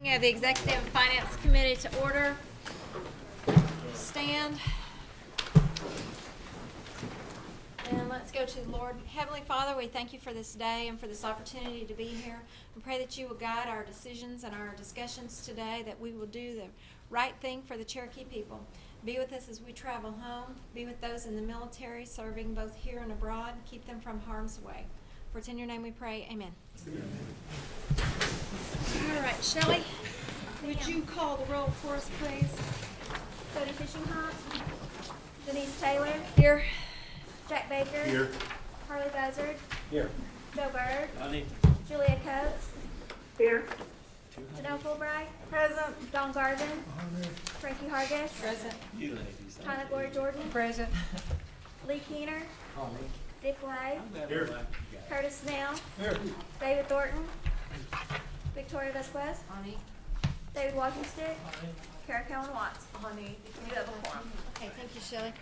Of the Executive and Finance Committee to order. Stand. And let's go to the Lord. Heavenly Father, we thank you for this day and for this opportunity to be here. We pray that you will guide our decisions and our discussions today, that we will do the right thing for the Cherokee people. Be with us as we travel home. Be with those in the military serving both here and abroad. Keep them from harm's way. For it's in your name we pray. Amen. All right, Shelley, would you call the roll for us, please? Cody Fishinghop, Denise Taylor, Here. Jack Baker, Here. Harley Buzzard, Here. Joe Bird, Honey. Julia Coates, Here. Janelle Fulbright, Present. Don Garvin, Frankie Hargis, Present. You ladies. Tyler Glory Jordan, Present. Lee Keener, Dick Lay, Here. Curtis Snell, Here. David Thornton, Victoria Vasquez, Honey. David Walkingstick, Kara Cowan Watts. You have a quorum. Okay, thank you, Shelley.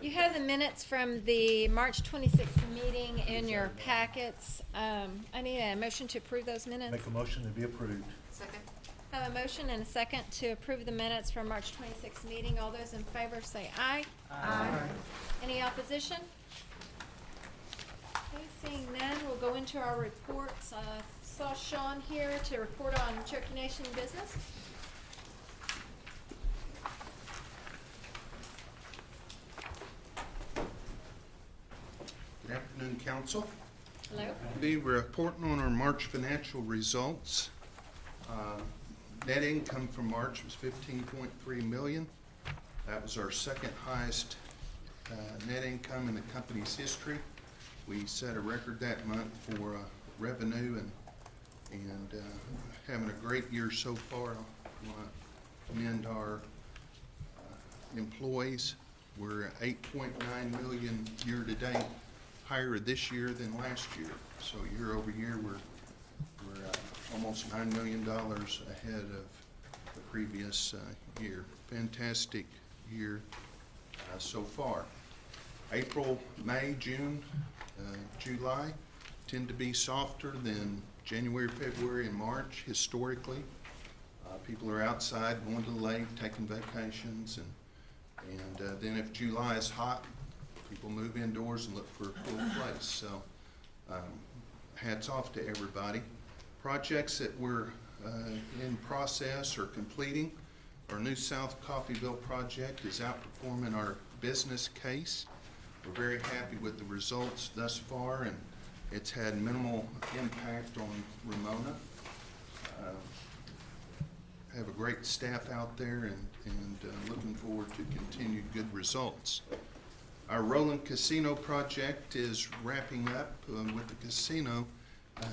You have the minutes from the March 26th meeting in your packets. I need a motion to approve those minutes. Make a motion to be approved. Second. I have a motion and a second to approve the minutes from March 26th meeting. All those in favor say aye. Aye. Any opposition? Okay, seeing none, we'll go into our reports. I saw Sean here to report on Cherokee Nation business. Good afternoon, Council. Hello. Today we're reporting on our March financial results. Net income from March was $15.3 million. That was our second highest net income in the company's history. We set a record that month for revenue and having a great year so far. I want to commend our employees. We're at $8.9 million year to date, higher this year than last year. So year over year, we're almost $9 million ahead of the previous year. Fantastic year so far. April, May, June, July tend to be softer than January, February, and March historically. People are outside going to the lake, taking vacations, and then if July is hot, people move indoors and look for a cool place. So hats off to everybody. Projects that we're in process or completing. Our New South Coffeyville project is outperforming our business case. We're very happy with the results thus far, and it's had minimal impact on Ramona. Have a great staff out there and looking forward to continued good results. Our Roland Casino project is wrapping up with the casino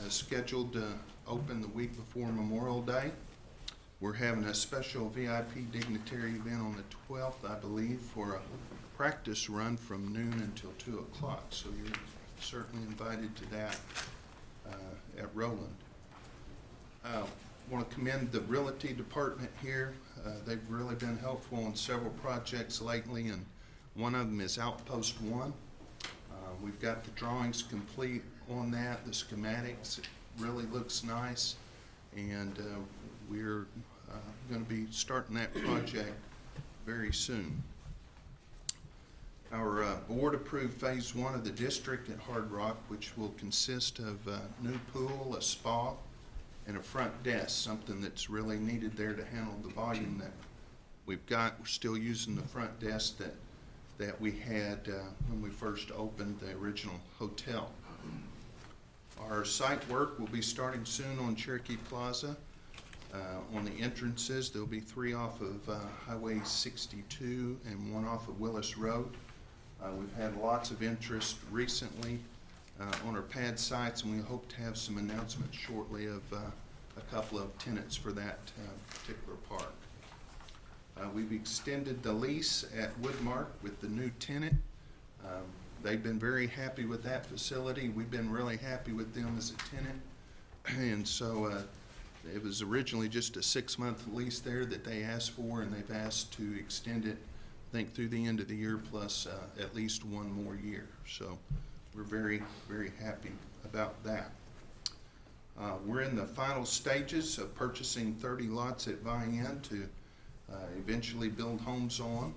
scheduled to open the week before Memorial Day. We're having a special VIP dignitary event on the 12th, I believe, for a practice run from noon until 2 o'clock. So you're certainly invited to that at Roland. I want to commend the realty department here. They've really been helpful on several projects lately, and one of them is Outpost 1. We've got the drawings complete on that, the schematics. It really looks nice, and we're going to be starting that project very soon. Our board approved phase 1 of the district at Hard Rock, which will consist of a new pool, a spa, and a front desk, something that's really needed there to handle the volume that we've got. We're still using the front desk that we had when we first opened the original hotel. Our site work will be starting soon on Cherokee Plaza. On the entrances, there'll be 3 off of Highway 62 and 1 off of Willis Road. We've had lots of interest recently on our pad sites, and we hope to have some announcements shortly of a couple of tenants for that particular park. We've extended the lease at Woodmark with the new tenant. They've been very happy with that facility. We've been really happy with them as a tenant. And so it was originally just a 6-month lease there that they asked for, and they've asked to extend it, I think, through the end of the year plus at least 1 more year. So we're very, very happy about that. We're in the final stages of purchasing 30 lots at Vian to eventually build homes on.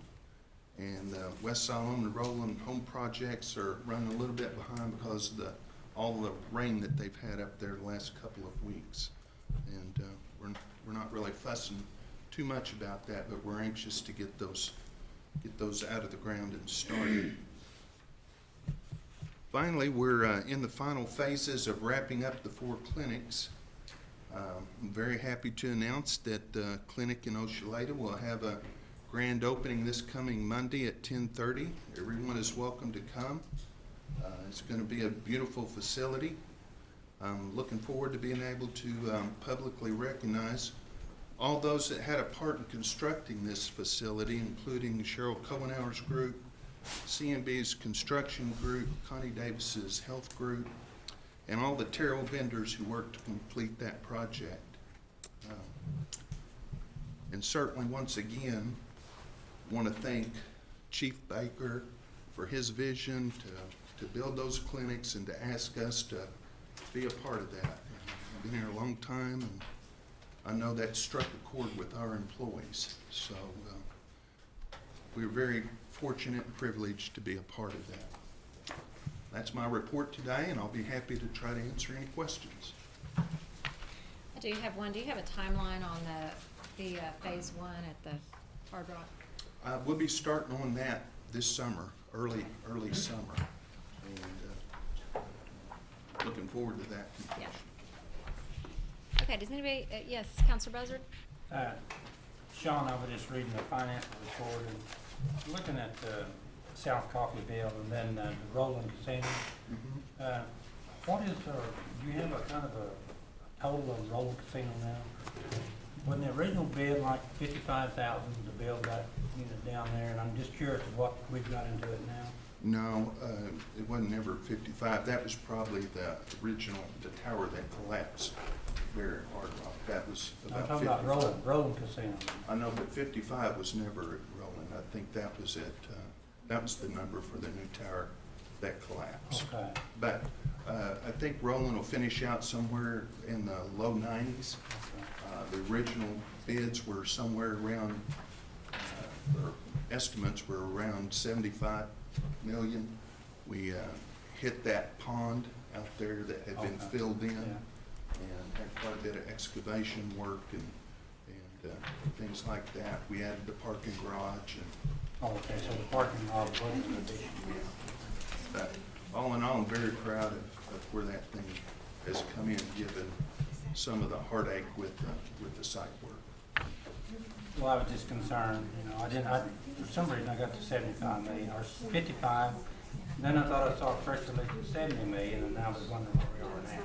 And West Siloam and Roland home projects are running a little bit behind because of all the rain that they've had up there the last couple of weeks. And we're not really fussing too much about that, but we're anxious to get those out of the ground and started. Finally, we're in the final phases of wrapping up the 4 clinics. I'm very happy to announce that the clinic in Oshaleta will have a grand opening this coming Monday at 10:30. Everyone is welcome to come. It's going to be a beautiful facility. I'm looking forward to being able to publicly recognize all those that had a part in constructing this facility, including Cheryl Cohenauer's group, CMB's construction group, Connie Davis's health group, and all the Terrell vendors who worked to complete that project. And certainly, once again, want to thank Chief Baker for his vision to build those clinics and to ask us to be a part of that. I've been here a long time, and I know that struck a chord with our employees. So we're very fortunate and privileged to be a part of that. That's my report today, and I'll be happy to try to answer any questions. I do have one. Do you have a timeline on the phase 1 at the Hard Rock? We'll be starting on that this summer, early summer, and looking forward to that completion. Yeah. Okay, does anybody, yes, Counselor Buzzard? Sean, I was just reading the financial report and looking at the South Coffeyville and then the Roland Casino. Mm-hmm. What is, do you have a kind of a total of Roland Casino now? Wasn't the original bid like $55,000 to build that unit down there? And I'm just curious of what we've got into it now. No, it wasn't ever 55. That was probably the original, the tower that collapsed there at Hard Rock. That was about 55. I'm talking about Roland Casino. I know, but 55 was never at Roland. I think that was that was the number for the new tower that collapsed. Okay. But I think Roland will finish out somewhere in the low 90s. Okay. The original bids were somewhere around, or estimates were around 75 million. We hit that pond out there that had been filled in, and had quite a bit of excavation work and things like that. We added the parking garage and. Oh, okay, so the parking lot wasn't an addition. But all in all, I'm very proud of where that thing has come in, given some of the heartache with the site work. Well, I was just concerned, you know, for some reason I got to 75 million, or 55, and then I thought I saw a press release of 70 million, and now I was wondering where we are now.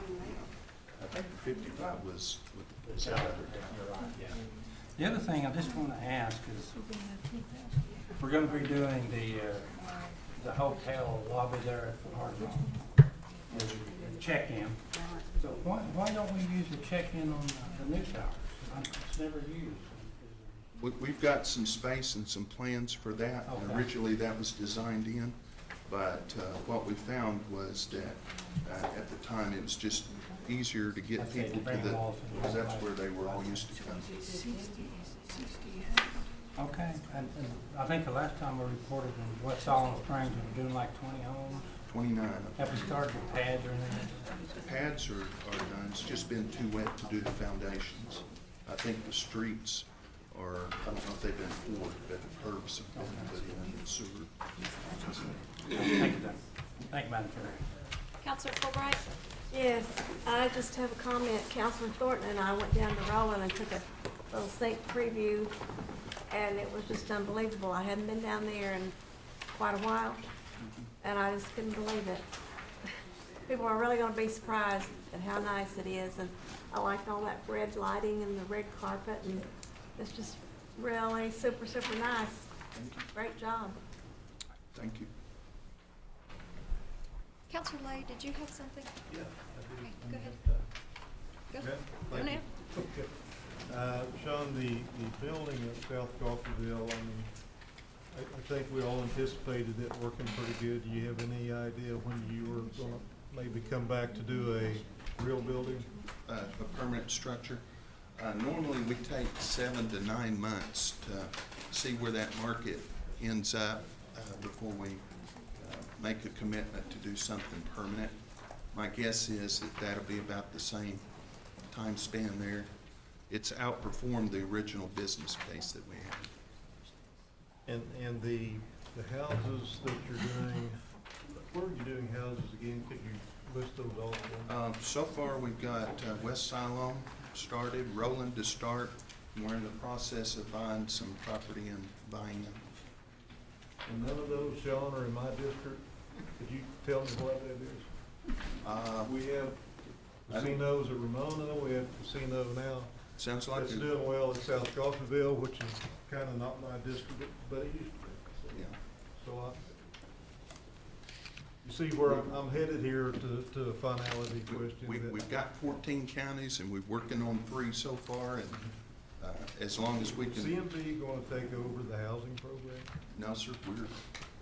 I think the 55 was with the You're right, yeah. The other thing I just want to ask is, we're going to be doing the hotel lobby there at the Hard Rock, the check-in. So why don't we use the check-in on the new towers? It's never used. We've got some space and some plans for that. Okay. Originally, that was designed in, but what we found was that at the time, it was just easier to get Okay, people to bring them all to the because that's right. where they were all used to coming. Okay, and I think the last time we reported in West Solomon Springs, we were doing like 20 homes. 29. Have we started with pads or anything? Pads are done. It's just been too wet to do the foundations. I think the streets are, I don't know if they've been poured, but the curbs have been put in and sewer. Thank you, Doug. Thank you, Madam Chair. Counselor Fulbright? Yes, I just have a comment. Councilman Thornton and I went down to Roland and took a little sneak preview, and it was just unbelievable. I hadn't been down there in quite a while, and I just couldn't believe it. People are really gonna be surprised at how nice it is, and I liked all that red lighting and the red carpet, and it's just really super, super nice. Great job. Thank you. Counselor Lay, did you have something? Yeah. Okay, go ahead. Go. Okay, Go thank now. you. Okay. Sean, the building at South Coffeyville, I mean, I think we all anticipated it working pretty good. Do you have any idea when you were gonna maybe come back to do real building? A permanent structure. Normally, we take 7 to 9 months to see where that market ends up before we make a commitment to do something permanent. My guess is that that'll be about the same time span there. It's outperformed the original business case that we had. And the houses that you're doing, where are you doing houses again? Could you list those all for me? So far, we've got West Siloam started, Roland to start, and we're in the process of buying some property and buying them. And none of those, Sean, are in my district? Could you tell me what that is? We have casinos at Ramona, we have casino now. Sounds like It's it. doing well at South Coffeyville, which is kind of not my district, but it used to be. Yeah. So you see where I'm headed here to a finality question. We've got 14 counties, and we're working on 3 so far, and as long as we can. CMP going to take over the housing program? No, sir, we're,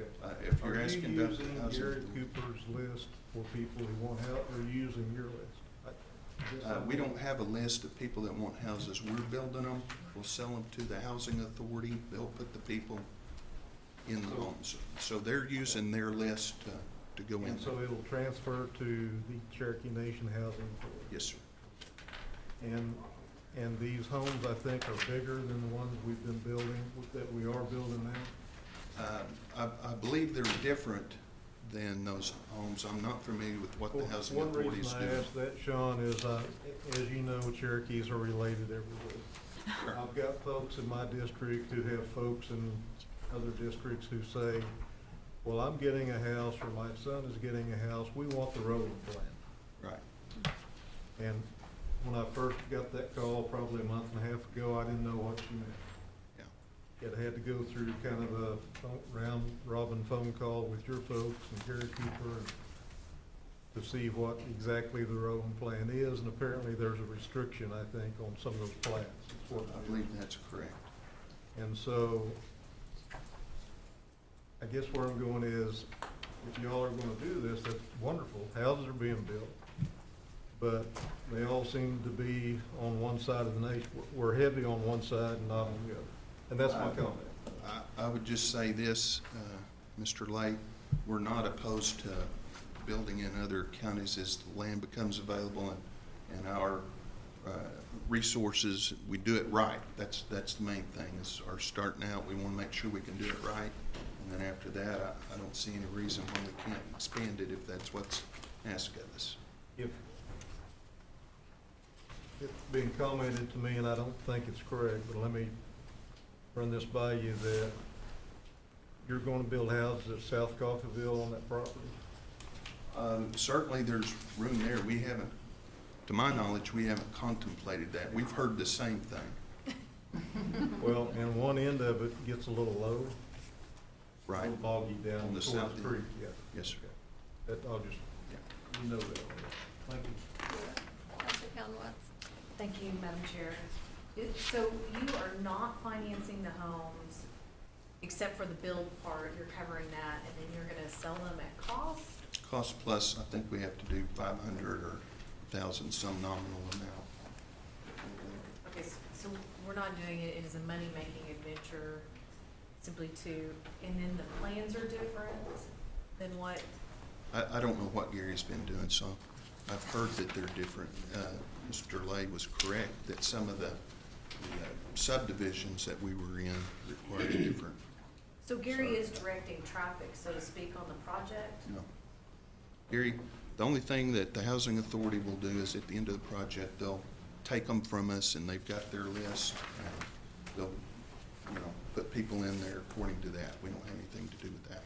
Okay. if you're asking about the Are you using housing. Gary Cooper's list for people who want help, or are you using your list? We don't have a list of people that want houses. We're building them. We'll sell them to the housing authority. They'll put the people in the homes. So they're using their list to go in. And so it'll transfer to the Cherokee Nation Housing Authority? Yes, sir. And these homes, I think, are bigger than the ones we've been building, that we are building now? I believe they're different than those homes. I'm not familiar with what the housing authority is One doing. reason I asked that, Sean, is, as you know, Cherokees are related everywhere. I've got folks in my district who have folks in other districts who say, well, I'm getting a house, or my son is getting a house, we want the rolling plan. Right. And when I first got that call, probably a month and a half ago, I didn't know what she meant. Yeah. Yet I had to go through kind of a round robin phone call with your folks and Gary Cooper to see what exactly the rolling plan is, and apparently there's a restriction, I think, on some of those plans. It's what I believe that's correct. And so, I guess where I'm going is, if y'all are gonna do this, that's wonderful, houses are being built, but they all seem to be on one side of the nation. We're heavy on one side and not on the other, and that's my comment. I would just say this, Mr. Lake, we're not opposed to building in other counties as the land becomes available and our resources, we do it right. That's the main thing, is our starting out, we want to make sure we can do it right. And then after that, I don't see any reason why we can't expand it if that's what's asked of us. If it's being commented to me, and I don't think it's correct, but let me run this by you, that you're gonna build houses at South Coffeyville on that property? Certainly, there's room there. We haven't, to my knowledge, we haven't contemplated that. We've heard the same thing. Well, and one end of it gets a little low. A Right. little boggy down On the towards south the end. creek, yeah. Yes, sir. That, I'll just, Yeah. you know that already. Thank you. Counselor Calhoun Watts. Thank you, Madam Chair. So you are not financing the homes, except for the build part, you're covering that, and then you're gonna sell them at cost? Cost plus, I think we have to do 500 or 1,000, some nominal amount. Okay, so we're not doing it as a money-making adventure, simply to, and then the plans are different than what? I don't know what Gary's been doing, so I've heard that they're different. Mr. Lay was correct that some of the subdivisions that we were in required a different. So Gary is directing traffic, so to speak, on the project? No. Gary, the only thing that the housing authority will do is at the end of the project, they'll take them from us and they've got their list. And they'll, put people in there according to that. We don't have anything to do with that.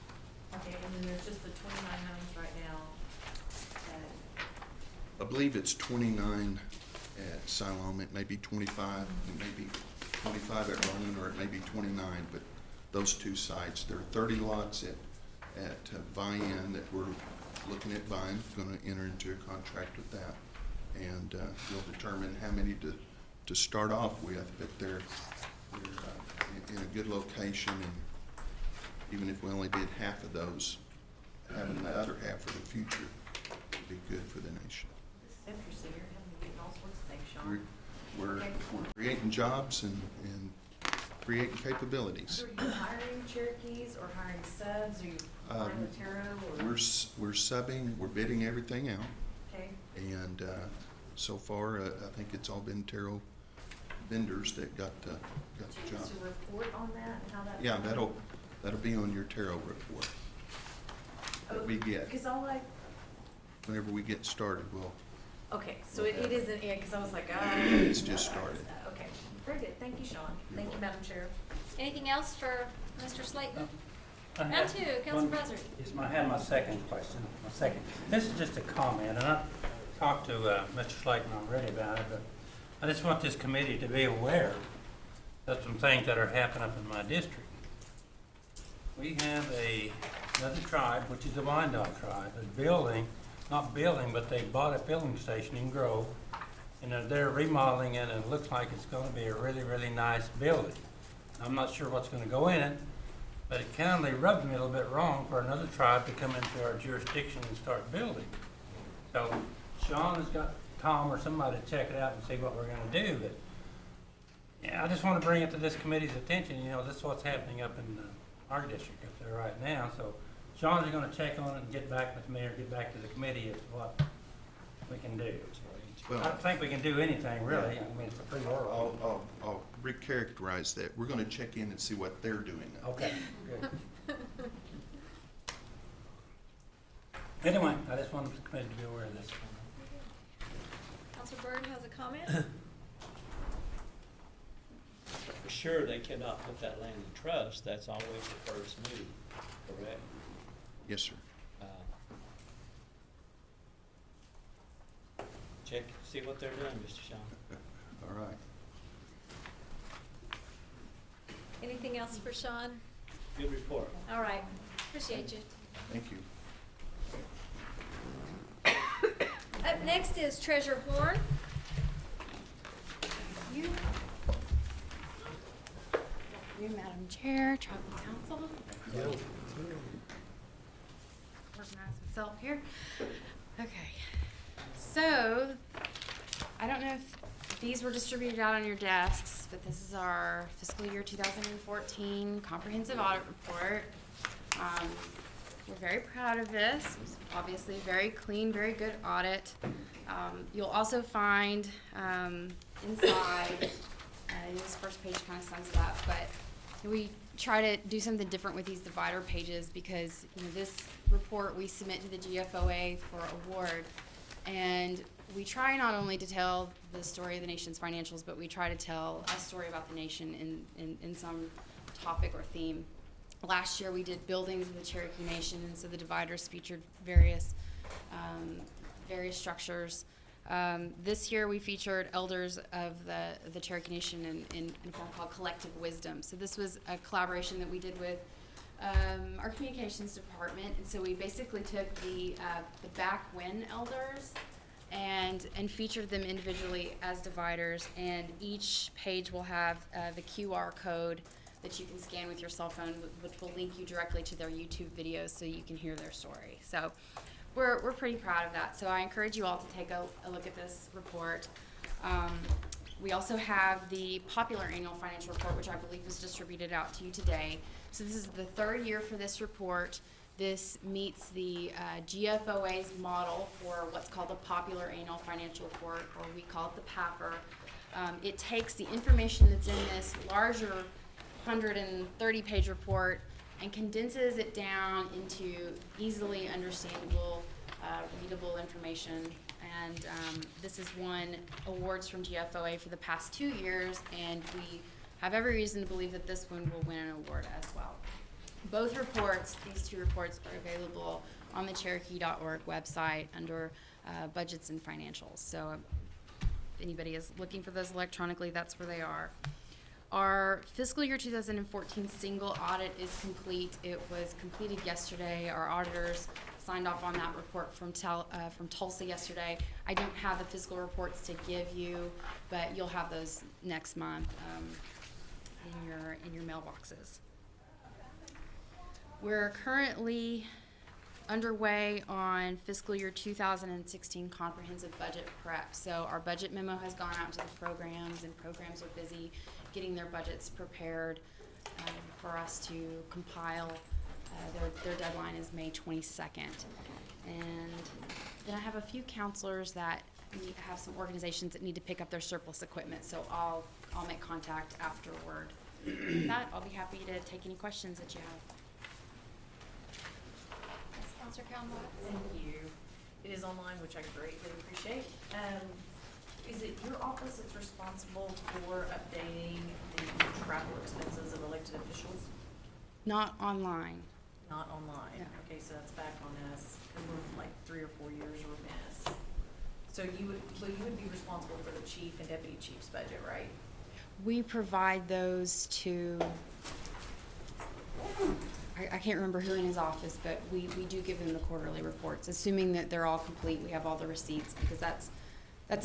Okay, and then there's just the 29 homes right now that, I believe it's 29 at Siloam. It may be 25, it may be 25 at Ronan, or it may be 29, but those two sites. There are 30 lots at Vian that we're looking at buying, going to enter into a contract with that. And we'll determine how many to start off with, but they're in a good location, and even if we only did half of those, having the other half for the future would be good for the nation. Except you're sitting here having to get all sorts of things, We're, Sean. we're Okay. creating jobs and creating capabilities. So are you hiring Cherokees or hiring subs? Are you hiring Latero or? We're subbing, we're bidding everything out, Okay, and so far, I think it's all been Taro vendors that got the job. just a report on that and how that's. Yeah, going? that'll be on your Taro report that we get. Because all I, Whenever we get started, okay, so it isn't, yeah, because I was like, ah. It's just started. Okay, very good. Thank you, Sean. Thank you, Madam Chair. Anything else for Mr. Slayton? I Round have two, Council one- President. Yes, I have my second question, This is just a comment, and I talked to Mr. Slayton already about it, but I just want this committee to be aware of some things that are happening up in my district. We have another tribe, which is the Wyandotte tribe, is not building, but they bought a filling station in Grove, and they're remodeling it, and it looks like it's gonna be a really, really nice building. I'm not sure what's gonna go in it, but it kind of rubs me a little bit wrong for another tribe to come into our jurisdiction and start building. So Sean has got Tom or somebody to check it out and see what we're gonna do, but yeah, I just want to bring it to this committee's attention, this is what's happening up in our district up there right now, so Sean's gonna check on it and get back with me or get back to the committee as to what we can do. I Well, don't think we can do anything really, it's a free world. I'll recharacterize that. We're gonna check in and see what they're doing now. Okay, good. Anyway, I just wanted the committee to be aware of this. Council Byrd has a comment? For sure, they cannot put that land in trust, that's always the first move, correct? Yes, sir. Check, see what they're doing, Mr. Sean. All right. Anything else for Sean? Good report. All right, appreciate you. Thank you. Up next is Treasurer Horn. You, Madam Chair, Tribal Council. Organize myself here. Okay. So, I don't know if these were distributed out on your desks, but this is our fiscal year 2014 comprehensive audit report. We're very proud of this. It was obviously a very clean, very good audit. You'll also find inside, this first page kind of sums it up, but we try to do something different with these divider pages because this report we submit to the GFOA for award, and we try not only to tell the story of the nation's financials, but we try to tell a story about the nation in some topic or theme. Last year we did buildings of the Cherokee Nation, and so the dividers featured various structures. This year we featured elders of the Cherokee Nation in a form called Collective Wisdom. So this was a collaboration that we did with our communications department, and so we basically took the back when elders and featured them individually as dividers, and each page will have the QR code that you can scan with your cell phone, which will link you directly to their YouTube videos so you can hear their story. So we're pretty proud of that. So I encourage you all to take a look at this report. We also have the popular annual financial report, which I believe was distributed out to you today. So this is the third year for this report. This meets the GFOA's model for what's called the popular annual financial report, or we call it the PAFR. It takes the information that's in this larger 130-page report and condenses it down into easily understandable, readable information. And this has won awards from GFOA for the past 2 years, and we have every reason to believe that this one will win an award as well. Both reports, these two reports, are available on the Cherokee.org website under budgets and financials. So if anybody is looking for those electronically, that's where they are. Our fiscal year 2014 single audit is complete. It was completed yesterday. Our auditors signed off on that report from Tulsa yesterday. I don't have the fiscal reports to give you, but you'll have those next month in your mailboxes. We're currently underway on fiscal year 2016 comprehensive budget prep. So our budget memo has gone out to the programs, and programs are busy getting their budgets prepared for us to compile. Their deadline is May 22nd. And then I have a few counselors that have some organizations that need to pick up their surplus equipment, so I'll make contact afterward. With that, I'll be happy to take any questions that you have. Yes, Counselor Calhoun. Thank you. It is online, which I greatly appreciate. Is it your office that's responsible for updating the travel expenses of elected officials? Not online. Not online? No. Okay, so that's back on us, because we're like 3 or 4 years remiss. So you would be responsible for the chief and deputy chief's budget, right? We provide those to, I can't remember who in his office, but we do give them the quarterly reports, assuming that they're all complete, we have all the receipts, because that's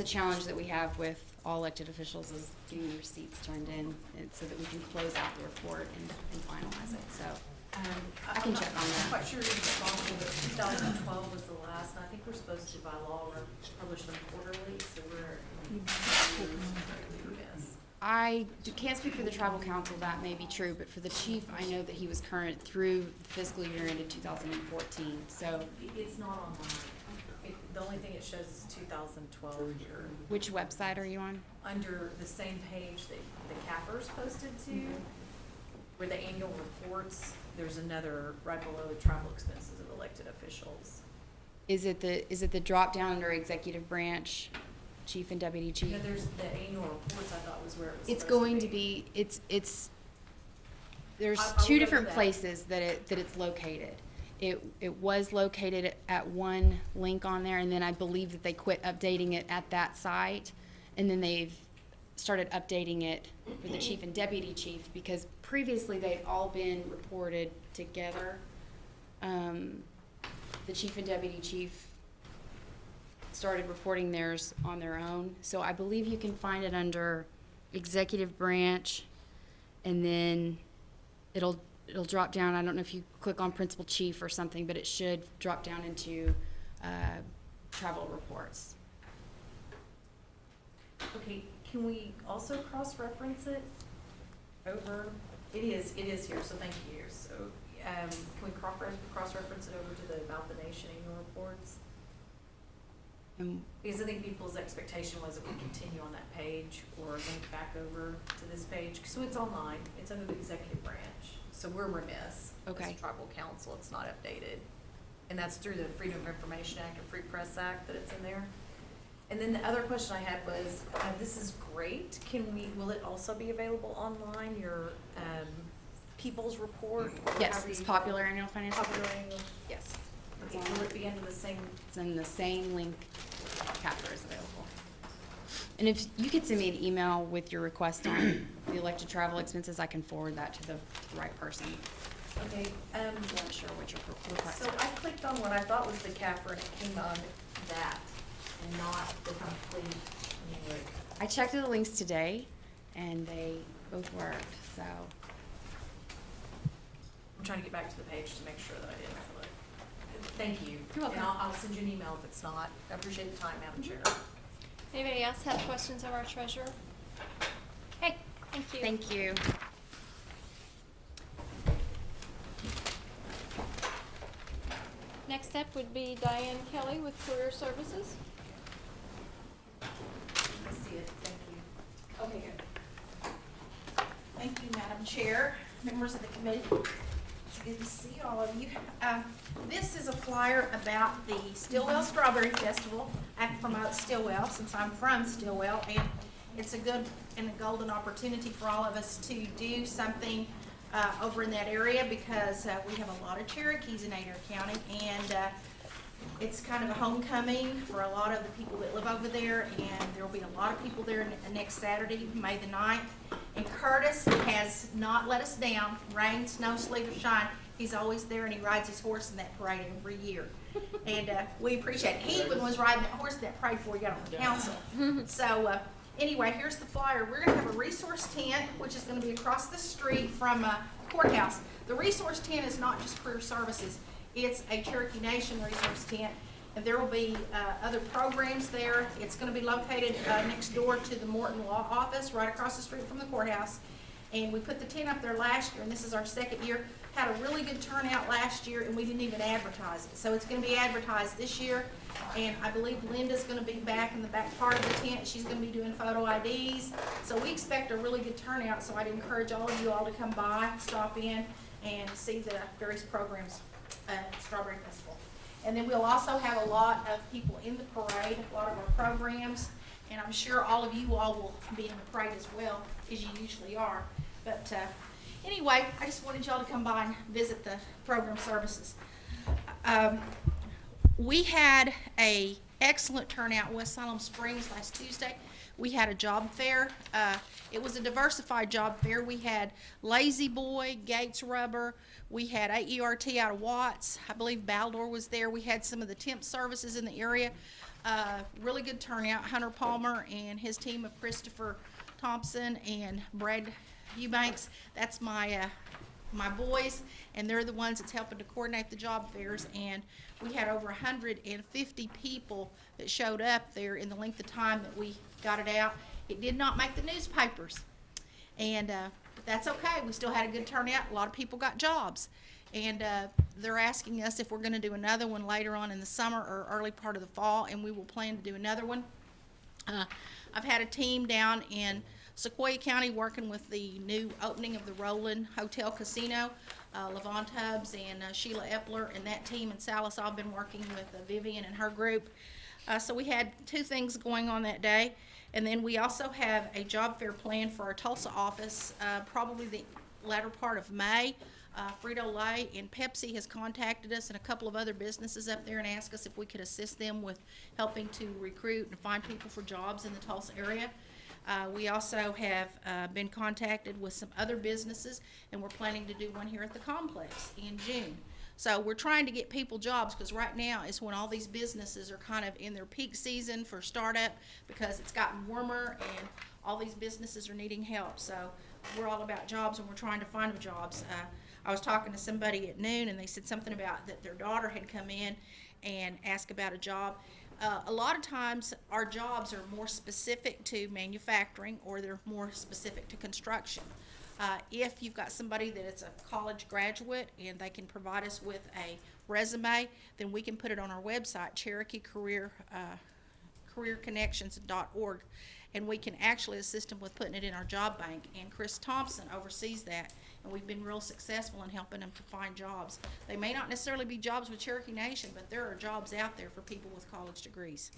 a challenge that we have with all elected officials, is getting the receipts turned in, and so that we can close out the report and finalize it, so. I can check on that. I'm quite sure you're responsible, but 2012 was the last, and I think we're supposed to, by law, publish them quarterly, so we're greatly remiss. I can't speak for the tribal council, that may be true, but for the chief, I know that he was current through the fiscal year ended 2014, so. It's not online. The only thing it shows is 2012 here. Which website are you on? Under the same page that the CAFR's posted to, where the annual reports, there's another right below the travel expenses of elected officials. Is it the drop down under executive branch, chief and deputy chief? No, there's the annual reports, I thought was where it was It's supposed going to be, there's I'll two look different at that. places that it's located. It was located at one link on there, and then I believe that they quit updating it at that site, and then they've started updating it for the chief and deputy chief, because previously they'd all been reported together. The chief and deputy chief started reporting theirs on their own, so I believe you can find it under executive branch, and then it'll drop down. I don't know if you click on principal chief or something, but it should drop down into travel reports. Okay, can we also cross-reference it over? It is here, so thank you. So, can we cross-reference it over to the About the Nation annual reports? And Because I think people's expectation was that we continue on that page or link back over to this page. So it's online, it's under the executive branch. So we're remiss. Okay. As tribal council, it's not updated. And that's through the Freedom of Information Act and Free Press Act that it's in there. And then the other question I had was, this is great. Will it also be available online, your people's report? Or yes, however it's you- popular annual financial. Popular annual, Yes, okay, will it be under the same? it's in the same link. Capture is available. And if you could send me an email with your request on the elected travel expenses, I can forward that to the right person. Okay, I'm not sure what your request so I clicked on what I thought was the CAFR and it came on that and not the complete, anyway. I checked the links today, and they both worked, so. I'm trying to get back to the page to make sure that I didn't have it. Thank you. You're welcome. And I'll send you an email if it's not. I appreciate the time, Madam Chair. Anybody else have questions of our treasurer? Hey, thank you. Thank you. Next up would be Diane Kelly with Career Services. I see it. Thank you. Okay, good. Thank you, Madam Chair, members of the committee. It's good to see all of you. This is a flyer about the Stillwell Strawberry Festival. I have to promote Stillwell since I'm from Stillwell, and it's a good and a golden opportunity for all of us to do something over in that area, because we have a lot of Cherokees in Adair County, and it's kind of a homecoming for a lot of the people that live over there, and there will be a lot of people there next Saturday, May the 9th. And Curtis has not let us down, rain, snow, sleet, or shine. He's always there, and he rides his horse in that parade every year. And we appreciate it. He even was riding that horse in that parade before he got on the council. So anyway, here's the flyer. We're going to have a resource tent, which is going to be across the street from courthouse. The resource tent is not just career services. It's a Cherokee Nation resource tent, and there will be other programs there. It's going to be located next door to the Morton Law Office, right across the street from the courthouse. And we put the tent up there last year, and this is our second year. Had a really good turnout last year, and we didn't even advertise it. So it's going to be advertised this year, and I believe Linda's going to be back in the back part of the tent. She's going to be doing photo IDs. So we expect a really good turnout, so I'd encourage all of you all to come by, stop in, and see the various programs at Strawberry Festival. And then we'll also have a lot of people in the parade, a lot of our programs, and I'm sure all of you all will be in the parade as well, as you usually are. But anyway, I just wanted y'all to come by and visit the program services. We had a excellent turnout in West Salem Springs last Tuesday. We had a job fair. It was a diversified job fair. We had Lazy Boy, Gates Rubber. We had AERT out of Watts. I believe Baldor was there. We had some of the temp services in the area. Really good turnout. Hunter Palmer and his team of Christopher Thompson and Brad Eubanks. That's my boys, and they're the ones that's helping to coordinate the job fairs. And we had over 150 people that showed up there in the length of time that we got it out. It did not make the newspapers, and but that's okay. We still had a good turnout. A lot of people got jobs, and they're asking us if we're going to do another one later on in the summer or early part of the fall, and we will plan to do another one. I've had a team down in Sequoia County working with the new opening of the Roland Hotel Casino. Levon Tubbs and Sheila Epler and that team in Salis. I've been working with Vivian and her group. So we had two things going on that day. And then we also have a job fair planned for our Tulsa office, probably the latter part of May. Frito-Lay and Pepsi has contacted us and a couple of other businesses up there and asked us if we could assist them with helping to recruit and find people for jobs in the Tulsa area. We also have been contacted with some other businesses, and we're planning to do one here at the complex in June. So we're trying to get people jobs, because right now is when all these businesses are kind of in their peak season for startup, because it's gotten warmer and all these businesses are needing help. So we're all about jobs, and we're trying to find them jobs. I was talking to somebody at noon, and they said something about that their daughter had come in and asked about a job. A lot of times our jobs are more specific to manufacturing, or they're more specific to construction. If you've got somebody that is a college graduate and they can provide us with a resume, then we can put it on our website, Cherokee careerconnections.org, and we can actually assist them with putting it in our job bank. And Chris Thompson oversees that, and we've been real successful in helping them to find jobs. They may not necessarily be jobs with Cherokee Nation, but there are jobs out there for people with college degrees.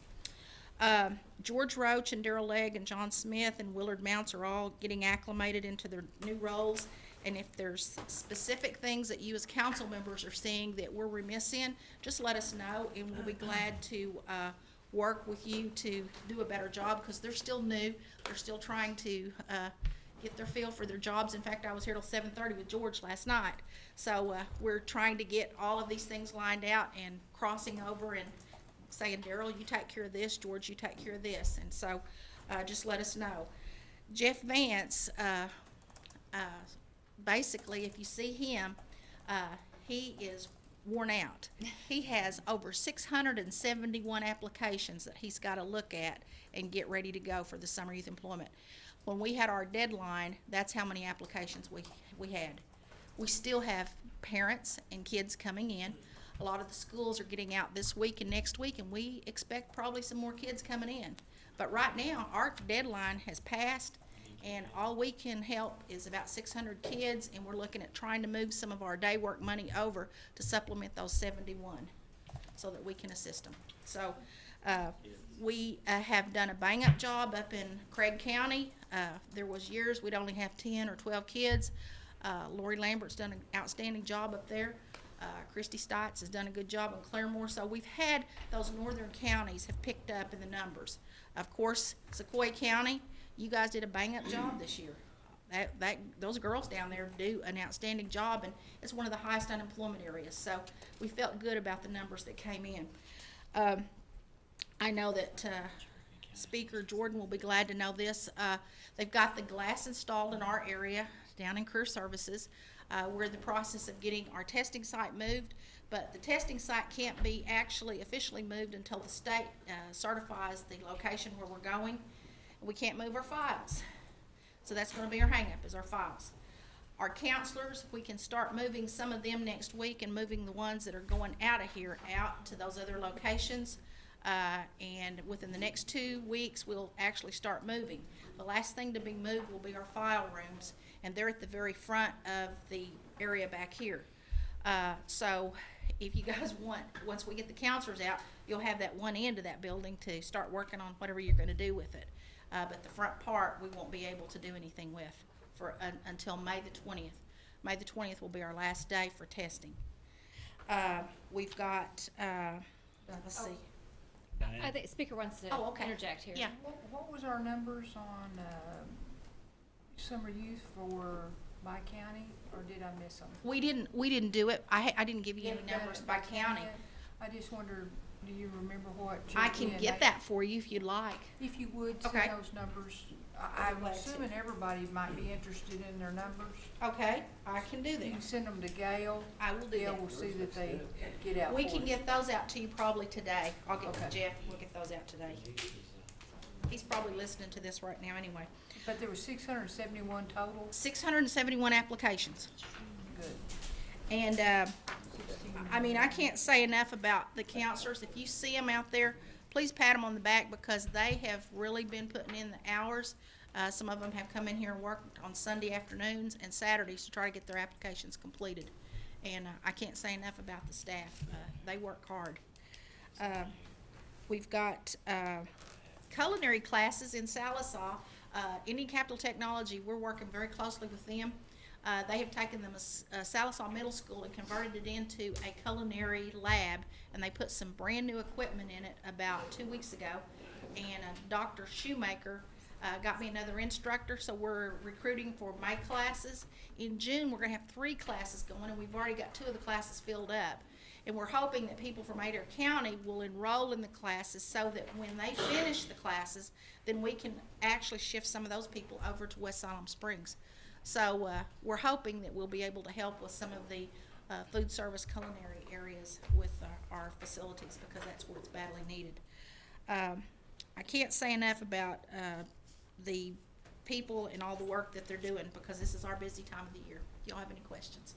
George Roach and Darrell Legg and John Smith and Willard Mounts are all getting acclimated into their new roles. And if there's specific things that you as council members are seeing that we're remiss in, just let us know, and we'll be glad to work with you to do a better job, because they're still new. They're still trying to get their feel for their jobs. In fact, I was here till 7:30 with George last night. So we're trying to get all of these things lined out and crossing over and saying, Darrell, you take care of this, George, you take care of this. And so just let us know. Jeff Vance, basically, if you see him, he is worn out. He has over 671 applications that he's got to look at and get ready to go for the summer youth employment. When we had our deadline, that's how many applications we had. We still have parents and kids coming in. A lot of the schools are getting out this week and next week, and we expect probably some more kids coming in. But right now, our deadline has passed, and all we can help is about 600 kids, and we're looking at trying to move some of our day work money over to supplement those 71 so that we can assist them. So we have done a bang-up job up in Craig County. There was years we'd only have 10 or 12 kids. Lori Lambert's done an outstanding job up there. Christy Stites has done a good job in Claremore. So we've had those northern counties have picked up in the numbers. Of course, Sequoia County, you guys did a bang-up job this year. Those girls down there do an outstanding job, and it's one of the highest unemployment areas. So we felt good about the numbers that came in. I know that Speaker Jordan will be glad to know this. They've got the glass installed in our area down in Career Services. We're in the process of getting our testing site moved, but the testing site can't be actually officially moved until the state certifies the location where we're going. We can't move our files. So that's gonna be our hangup, is our files. Our counselors, we can start moving some of them next week and moving the ones that are going out of here out to those other locations. And within the next 2 weeks, we'll actually start moving. The last thing to be moved will be our file rooms, and they're at the very front of the area back here. So if you guys want, once we get the counselors out, you'll have that one end of that building to start working on whatever you're gonna do with it. But the front part, we won't be able to do anything with until May the 20th. May the 20th will be our last day for testing. We've got, let's see. I think speaker wants to Oh, okay. interject here. Yeah. What was our numbers on, summer youth for my county, or did I miss them? We didn't do it. I didn't give you any numbers by county. I just wondered, do you remember what? I can Cherokee get and that for you if you'd like. If you would, send Okay. those numbers. I'd I'm be glad to. assuming everybody might be interested in their numbers. Okay, I can do You that. can send them to Gail. I will do Gail that. will see that they get out for We can you. get those out to you probably today. I'll get with Okay. Jeff, we'll get those out today. He's probably listening to this right now anyway. But there was 671 total? 671 applications. Good. And, I mean, I can't say enough about the counselors. If you see them out there, please pat them on the back because they have really been putting in the hours. Some of them have come in here and worked on Sunday afternoons and Saturdays to try to get their applications completed. And I can't say enough about the staff. They work hard. We've got culinary classes in Salisaw. Indian Capital Technology, we're working very closely with them. They have taken them a Salisaw Middle School and converted it into a culinary lab, and they put some brand new equipment in it about 2 weeks ago. And Dr. Shoemaker got me another instructor, so we're recruiting for May classes. In June, we're gonna have 3 classes going, and we've already got 2 of the classes filled up. And we're hoping that people from Adair County will enroll in the classes so that when they finish the classes, then we can actually shift some of those people over to West Salem Springs. So we're hoping that we'll be able to help with some of the food service culinary areas with our facilities because that's where it's badly needed. I can't say enough about the people and all the work that they're doing because this is our busy time of the year. Do y'all have any questions?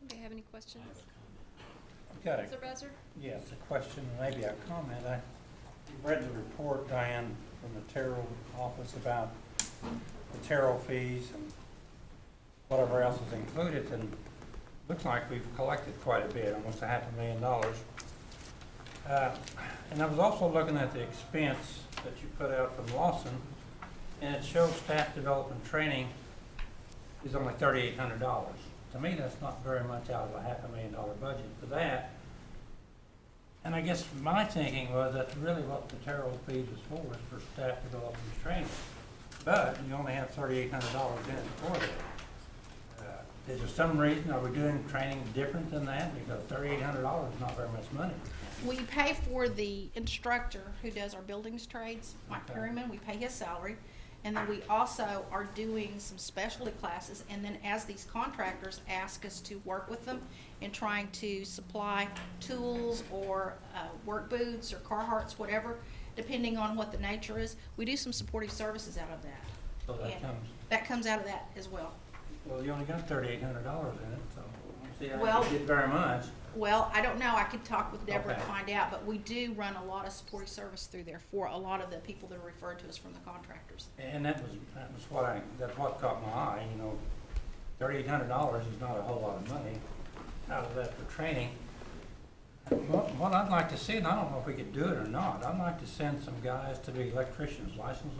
Do you have any questions? I've got a, Mr. Buzzer? yes, a question, maybe a comment. I read the report, Diane, from the Terrell office about the Terrell fees and whatever else is included, and looks like we've collected quite a bit, almost $500,000. And I was also looking at the expense that you put out from Lawson, and it shows staff development training is only $3,800. To me, that's not very much out of a $500,000 budget for that. And I guess my thinking was that's really what the Terrell fees is for staff development training. But you only have $3,800 in it for that. Is there some reason, are we doing training different than that? Because $3,800 is not very much money. We pay for the instructor who does our buildings trades, Mike Okay. Perryman, we pay his salary. And then we also are doing some specialty classes, and then as these contractors ask us to work with them in trying to supply tools or work boots or Carhartts, whatever, depending on what the nature is, we do some supportive services out of that. So that And comes, that comes out of that as well. well, you only got $3,800 in it, so I don't see how Well- you did very much. Well, I don't know, I could talk with Deborah and Okay. find out, but we do run a lot of supportive service through there for a lot of the people that are referred to us from the contractors. And that's what caught my eye, you know, $3,800 is not a whole lot of money out of that for training. What I'd like to see, and I don't know if we could do it or not, I'd like to send some guys to be electricians, licensed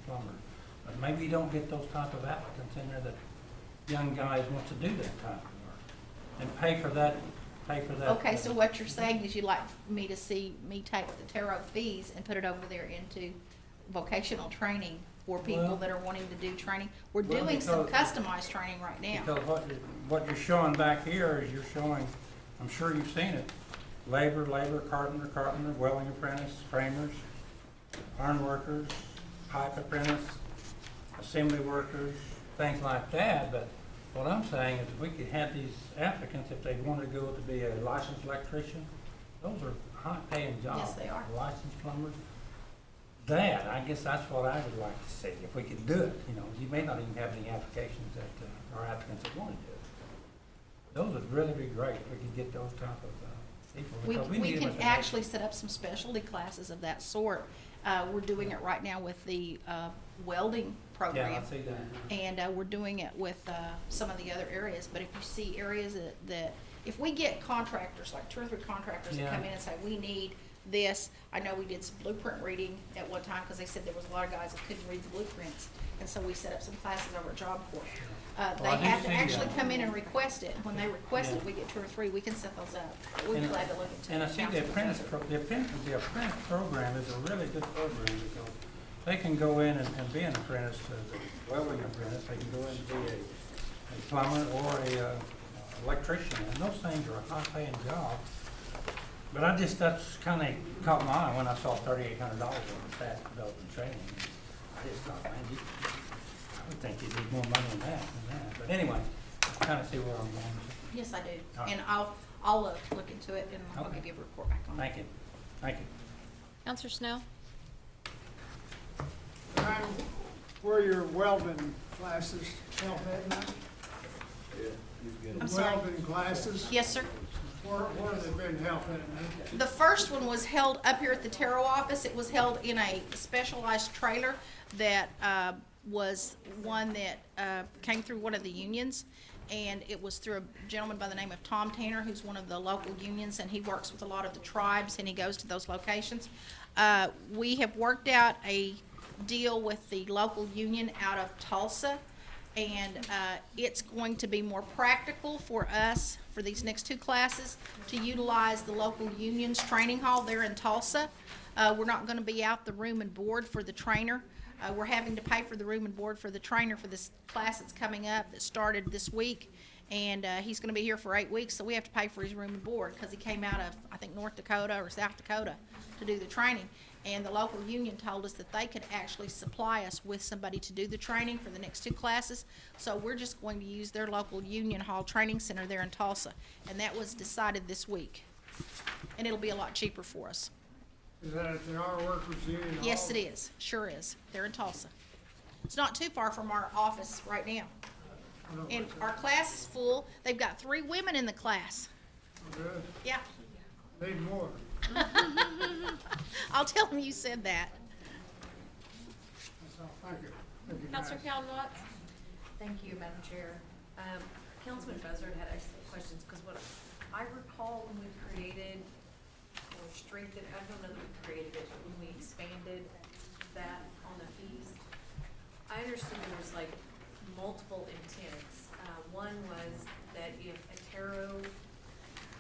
plumbers. But maybe you don't get those type of applicants in there that young guys want to do that type of work. And pay for that. Okay, so what you're saying is you'd like me to see me take the Tarot fees and put it over there into vocational training for people Well- that are wanting to do training? We're Well, doing some because- customized training right now. Because what you're showing back here is you're showing, I'm sure you've seen it, labor, carpenter, welding apprentice, framers, iron workers, pipe apprentice, assembly workers, things like that, but what I'm saying is if we could have these applicants, if they wanted to go to be a licensed electrician, those are high-paying jobs. Yes, they are. Licensed plumbers. That, I guess that's what I would like to see, if we could do it, you know. You may not even have any applications that, or applicants that want to do it. Those would really be great if we could get those type of people. because We need them can as an actually set up some specialty classes of that sort. We're doing it right now with the welding program. Yeah, I see that. And we're doing it with some of the other areas. But if you see areas that, if we get contractors, like 2 or 3 contractors that Yeah. come in and say, we need this. I know we did some blueprint reading at one time because they said there was a lot of guys that couldn't read the blueprints. And so we set up some classes over at Job Corps. They Well, I do have to see, actually come in and request it. When they request it, Yeah. we get 2 or 3, we can set those up. We'd be And- glad to look into it. And I see the apprentice, the apprentice program is a really good program because they can go in and be an apprentice, a welding apprentice. They can go in and be a plumber or a electrician, and those things are high-paying jobs. But that's kind of caught my eye when I saw $3,800 on staff development training. I just thought, man, I would think you'd need more money than that. But anyway, I kind of see where I'm going. Yes, I do. All right. And I'll look into it and I'll Okay. give you a report back on it. Thank you. Thank you. Counselor Snell? Ryan, where your welding classes held at now? I'm sorry. Welding classes, Yes, sir. where have they been held at now? The first one was held up here at the Tarot office. It was held in a specialized trailer that was one that came through one of the unions. And it was through a gentleman by the name of Tom Tanner, who's one of the local unions, and he works with a lot of the tribes, and he goes to those locations. We have worked out a deal with the local union out of Tulsa, and it's going to be more practical for us for these next 2 classes to utilize the local union's training hall there in Tulsa. We're not going to be out the room and board for the trainer. We're having to pay for the room and board for the trainer for this class that's coming up that started this week. And he's going to be here for 8 weeks, so we have to pay for his room and board because he came out of, I think, North Dakota or South Dakota to do the training. And the local union told us that they could actually supply us with somebody to do the training for the next 2 classes. So we're just going to use their local union hall training center there in Tulsa. And that was decided this week. And it'll be a lot cheaper for us. Is that at the Auto Workers Union Hall? Yes, it is. Sure is. They're in Tulsa. It's not too far from our office right now. And our class is full. They've got 3 women in the class. Good. Yeah. Need more. I'll tell them you said that. That's all. Thank you. Thank you, Counselor guys. Calvin Watts? Thank you, Madam Chair. Councilman Buzzard had excellent questions, because what I recall when we created or strengthened, I don't know that we created it, but when we expanded that on the fees, I understood there was like multiple intents. One was that if a tarot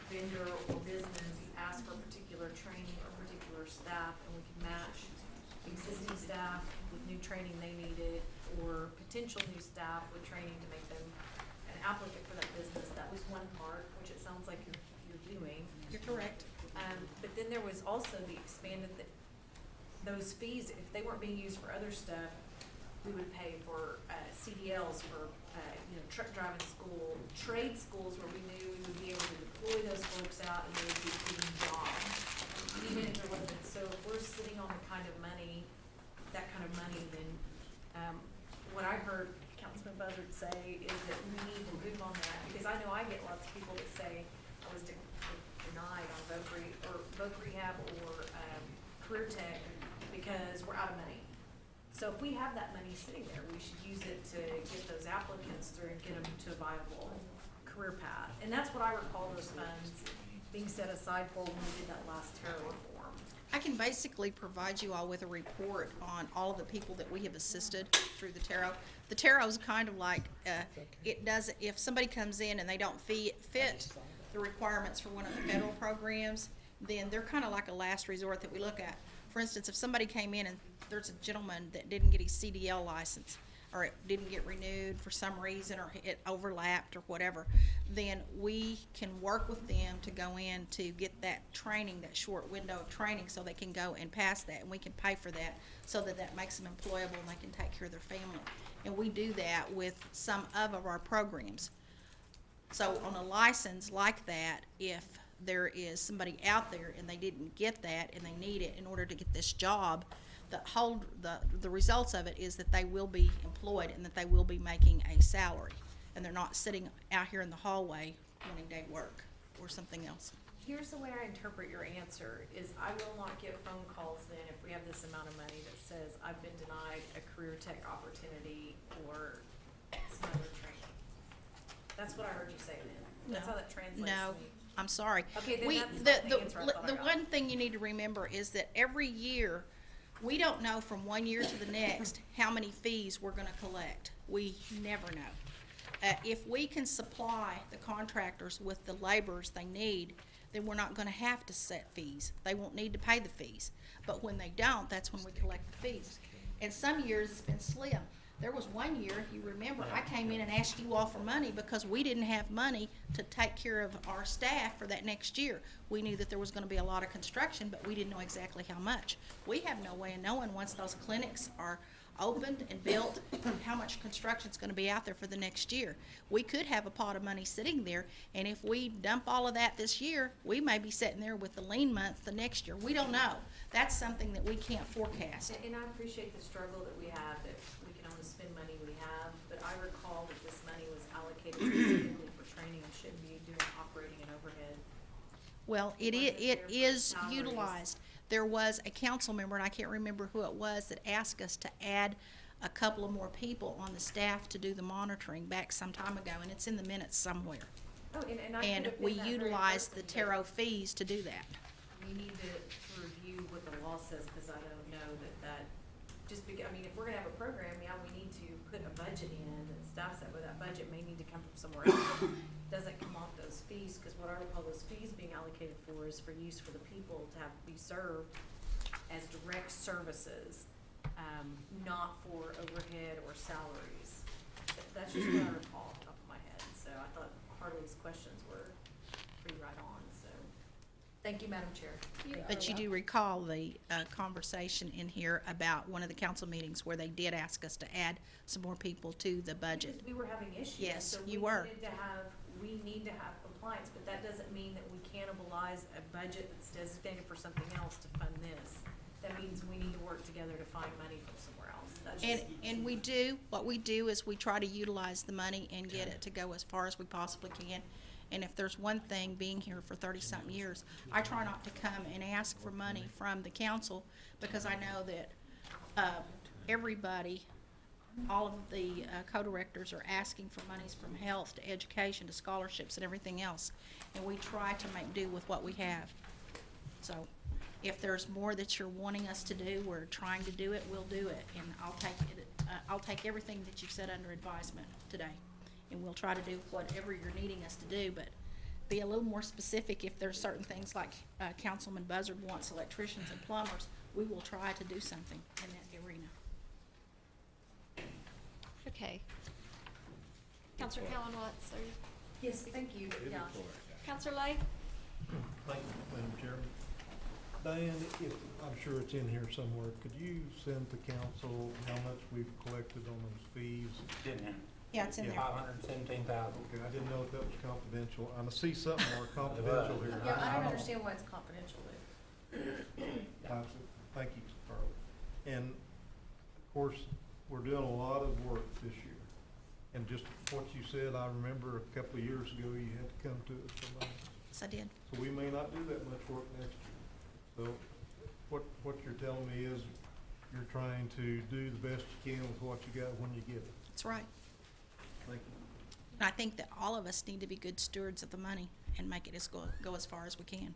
vendor or business asked for particular training or particular staff, and we could match existing staff with new training they needed, or potential new staff with training to make them an applicant for that business. That was one part, which it sounds like you're doing. You're correct. But then there was also the expanded that those fees, if they weren't being used for other stuff, we would pay for CDLs for truck driving school, trade schools where we knew we would be able to deploy those folks out and they would be getting jobs, even if there wasn't. So if we're sitting on the kind of money, that kind of money, then what I heard Councilman Buzzard say is that we need to move on that, because I know I get lots of people that say I was denied on voc rehab or career tech because we're out of money. So if we have that money sitting there, we should use it to get those applicants through and get them to a viable career path. And that's what I recall those funds being set aside for when we did that last terror reform. I can basically provide you all with a report on all of the people that we have assisted through the tarot. The tarot is kind of like, it does, if somebody comes in and they don't fit the requirements for one of the federal programs, then they're kind of like a last resort that we look at. For instance, if somebody came in and there's a gentleman that didn't get his CDL license, or it didn't get renewed for some reason, or it overlapped or whatever, then we can work with them to go in to get that training, that short window of training, so they can go and pass that, and we can pay for that, so that that makes them employable and they can take care of their family. And we do that with some of our programs. So on a license like that, if there is somebody out there and they didn't get that and they need it in order to get this job, the results of it is that they will be employed and that they will be making a salary. And they're not sitting out here in the hallway wanting day work or something else. Here's the way I interpret your answer, is I will not get phone calls then if we have this amount of money that says I've been denied a career tech opportunity or some other training. That's what I heard you say then. That's No. how that translates No, to me. I'm sorry. Okay, then We, that's not the answer I thought I the got. one thing you need to remember is that every year, we don't know from one year to the next how many fees we're gonna collect. We never know. If we can supply the contractors with the laborers they need, then we're not gonna have to set fees. They won't need to pay the fees. But when they don't, that's when we collect the fees. And some years it's been slim. There was one year, you remember, I came in and asked you all for money because we didn't have money to take care of our staff for that next year. We knew that there was gonna be a lot of construction, but we didn't know exactly how much. We have no way of knowing once those clinics are opened and built, how much construction's gonna be out there for the next year. We could have a pot of money sitting there, and if we dump all of that this year, we may be sitting there with the lean month the next year. We don't know. That's something that we can't forecast. And I appreciate the struggle that we have, that we can only spend money we have, but I recall that this money was allocated specifically for training and shouldn't be doing operating and overhead. Well, it is utilized. There was a council member, and I can't remember who it was, that asked us to add a couple of more people on the staff to do the monitoring back some time ago, and it's in the minutes somewhere. Oh, and I And could have we been that very utilized the person, but tarot fees to do that. we need to review what the law says, because I don't know that just because, I mean, if we're gonna have a program, yeah, we need to put a budget in, and staff said, well, that budget may need to come from somewhere else. Doesn't come off those fees, because what I recall those fees being allocated for is for use for the people to have, be served as direct services, not for overhead or salaries. That's just what I recall off the top of my head, so I thought Harley's questions were pretty right on, so. Thank you, Madam Chair. But you do recall the conversation in here about one of the council meetings where they did ask us to add some more people to the budget. Because we were having issues. Yes, so you were. We need to have compliance, but that doesn't mean that we cannibalize a budget that's designated for something else to fund this. That means we need to work together to find money from somewhere else. That's just. And we do, what we do is we try to utilize the money and get it to go as far as we possibly can. And if there's one thing, being here for 30-something years, I try not to come and ask for money from the council, because I know that everybody, all of the co-directors are asking for monies from health to education to scholarships and everything else. And we try to make do with what we have. So if there's more that you're wanting us to do, we're trying to do it, we'll do it. And I'll take everything that you've said under advisement today. And we'll try to do whatever you're needing us to do, but be a little more specific. If there's certain things like Councilman Buzzard wants electricians and plumbers, we will try to do something in that arena. Okay. Counselor Callan Watts, are you? Yes, thank you, yeah. Counselor Lay? Thank you, Madam Chairman. Diane, if, I'm sure it's in here somewhere, could you send to council how much we've collected on those fees? Didn't it? Yeah, it's in there. 517,000. Okay, I didn't know if that was confidential. I see something more confidential here. Yeah, I don't know. understand why it's confidential, but. Thank you, Carla. And of course, we're doing a lot of work this year. And just what you said, I remember a couple of years ago, you had to come to us for money. Yes, I did. So we may not do that much work next year. So what you're telling me is you're trying to do the best you can with what you got when you get it. That's right. Thank you. And I think that all of us need to be good stewards of the money and make it go as far as we can.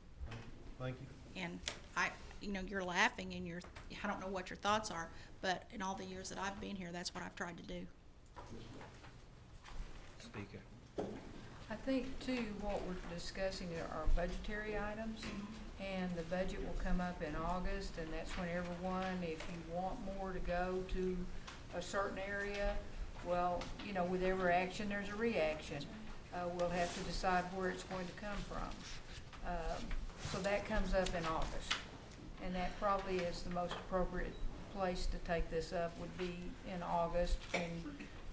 Thank you. And you're laughing and I don't know what your thoughts are, but in all the years that I've been here, that's what I've tried to do. Speaker. I think too, what we're discussing are budgetary items, and the budget will come up in August, and that's when everyone, if you want more to go to a certain area, well, you know, with every action, there's a reaction. We'll have to decide where it's going to come from. So that comes up in August, and that probably is the most appropriate place to take this up, would be in August, when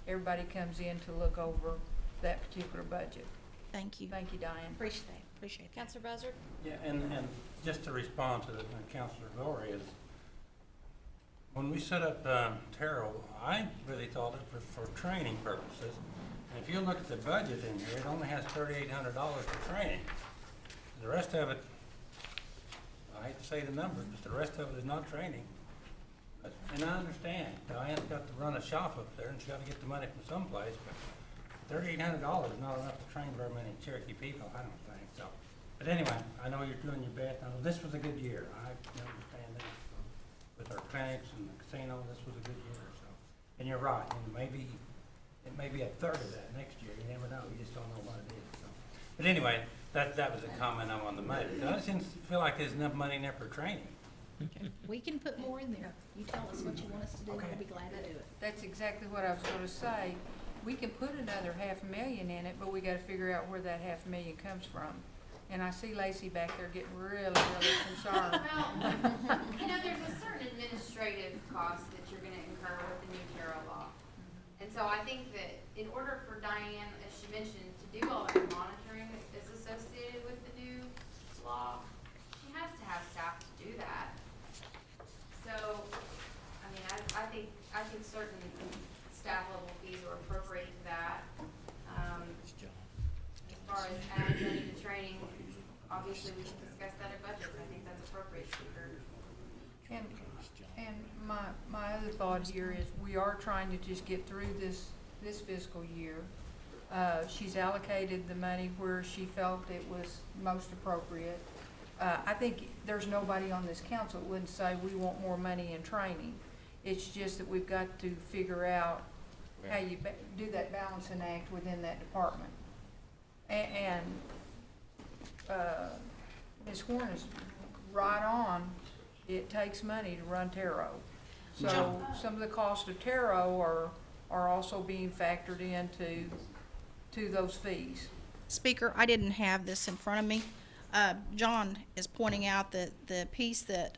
everybody comes in to look over that particular budget. Thank you. Thank you, Diane. Appreciate that. Counselor Buzzard? Yeah, and just to respond to the Counselor Gloria, is when we set up Terrell, I really thought it for training purposes. And if you look at the budget in here, it only has $3,800 for training. The rest of it, I hate to say the numbers, but the rest of it is not training. And I understand, Diane's got to run a shop up there, and she's got to get the money from someplace, but $3,800 is not enough to train very many Cherokee people, I don't think, so. But anyway, I know you're doing your best. Now, this was a good year. I understand that. With our clinics and the casino, this was a good year, so. And you're right, and it may be a third of that next year. You never know. You just don't know what it is, so. But anyway, that was a comment I wanted to make. I just didn't feel like there's enough money in there for training. We can put more in there. You tell us what you want us to do, and Okay. we'll be glad to do it. That's exactly what I was gonna say. We can put another $500,000 in it, but we gotta figure out where that $500,000 comes from. And I see Lacey back there getting really concerned. Well, you know, there's a certain administrative cost that you're gonna incur with the new Terra law. And so I think that in order for Diane, as she mentioned, to do all that monitoring that is associated with the new law, she has to have staff to do that. So, I mean, I think certain staff level fees are appropriate to that. As far as adding money to training, obviously we can discuss that at budget. I think that's appropriate, Speaker. And my other thought here is we are trying to just get through this fiscal year. She's allocated the money where she felt it was most appropriate. I think there's nobody on this council that wouldn't say we want more money in training. It's just that we've got to figure out how you do that balancing act within that department. And Ms. Horn is right on. It takes money to run Tarot. So some of the cost of Tarot are also being factored into those fees. Speaker, I didn't have this in front of me. John is pointing out that the piece that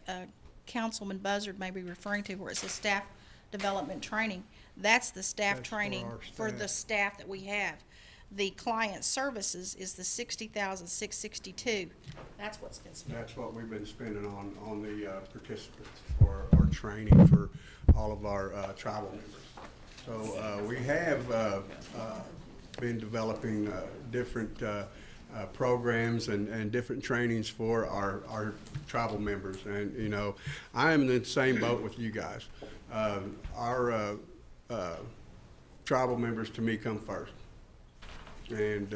Councilman Buzzard may be referring to, where it says staff development training, that's the staff That's for training our for the staff. staff that we have. The client services is the $60,662. That's what's been spent. That's what we've been spending on the participants for our training for all of our tribal members. So we have been developing different programs and different trainings for our tribal members. And, you know, I am in the same boat with you guys. Our tribal members, to me, come first. And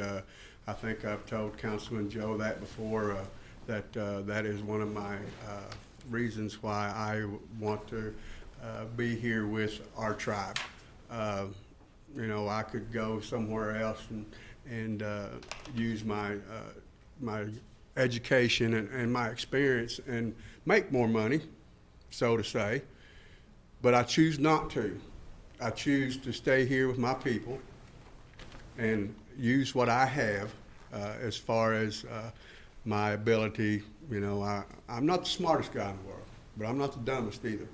I think I've told Councilman Joe that before, that that is one of my reasons why I want to be here with our tribe. You know, I could go somewhere else and use my my education and my experience and make more money, so to say, but I choose not to. I choose to stay here with my people and use what I have as far as my ability. You know, I'm not the smartest guy in the world, but I'm not the dumbest either.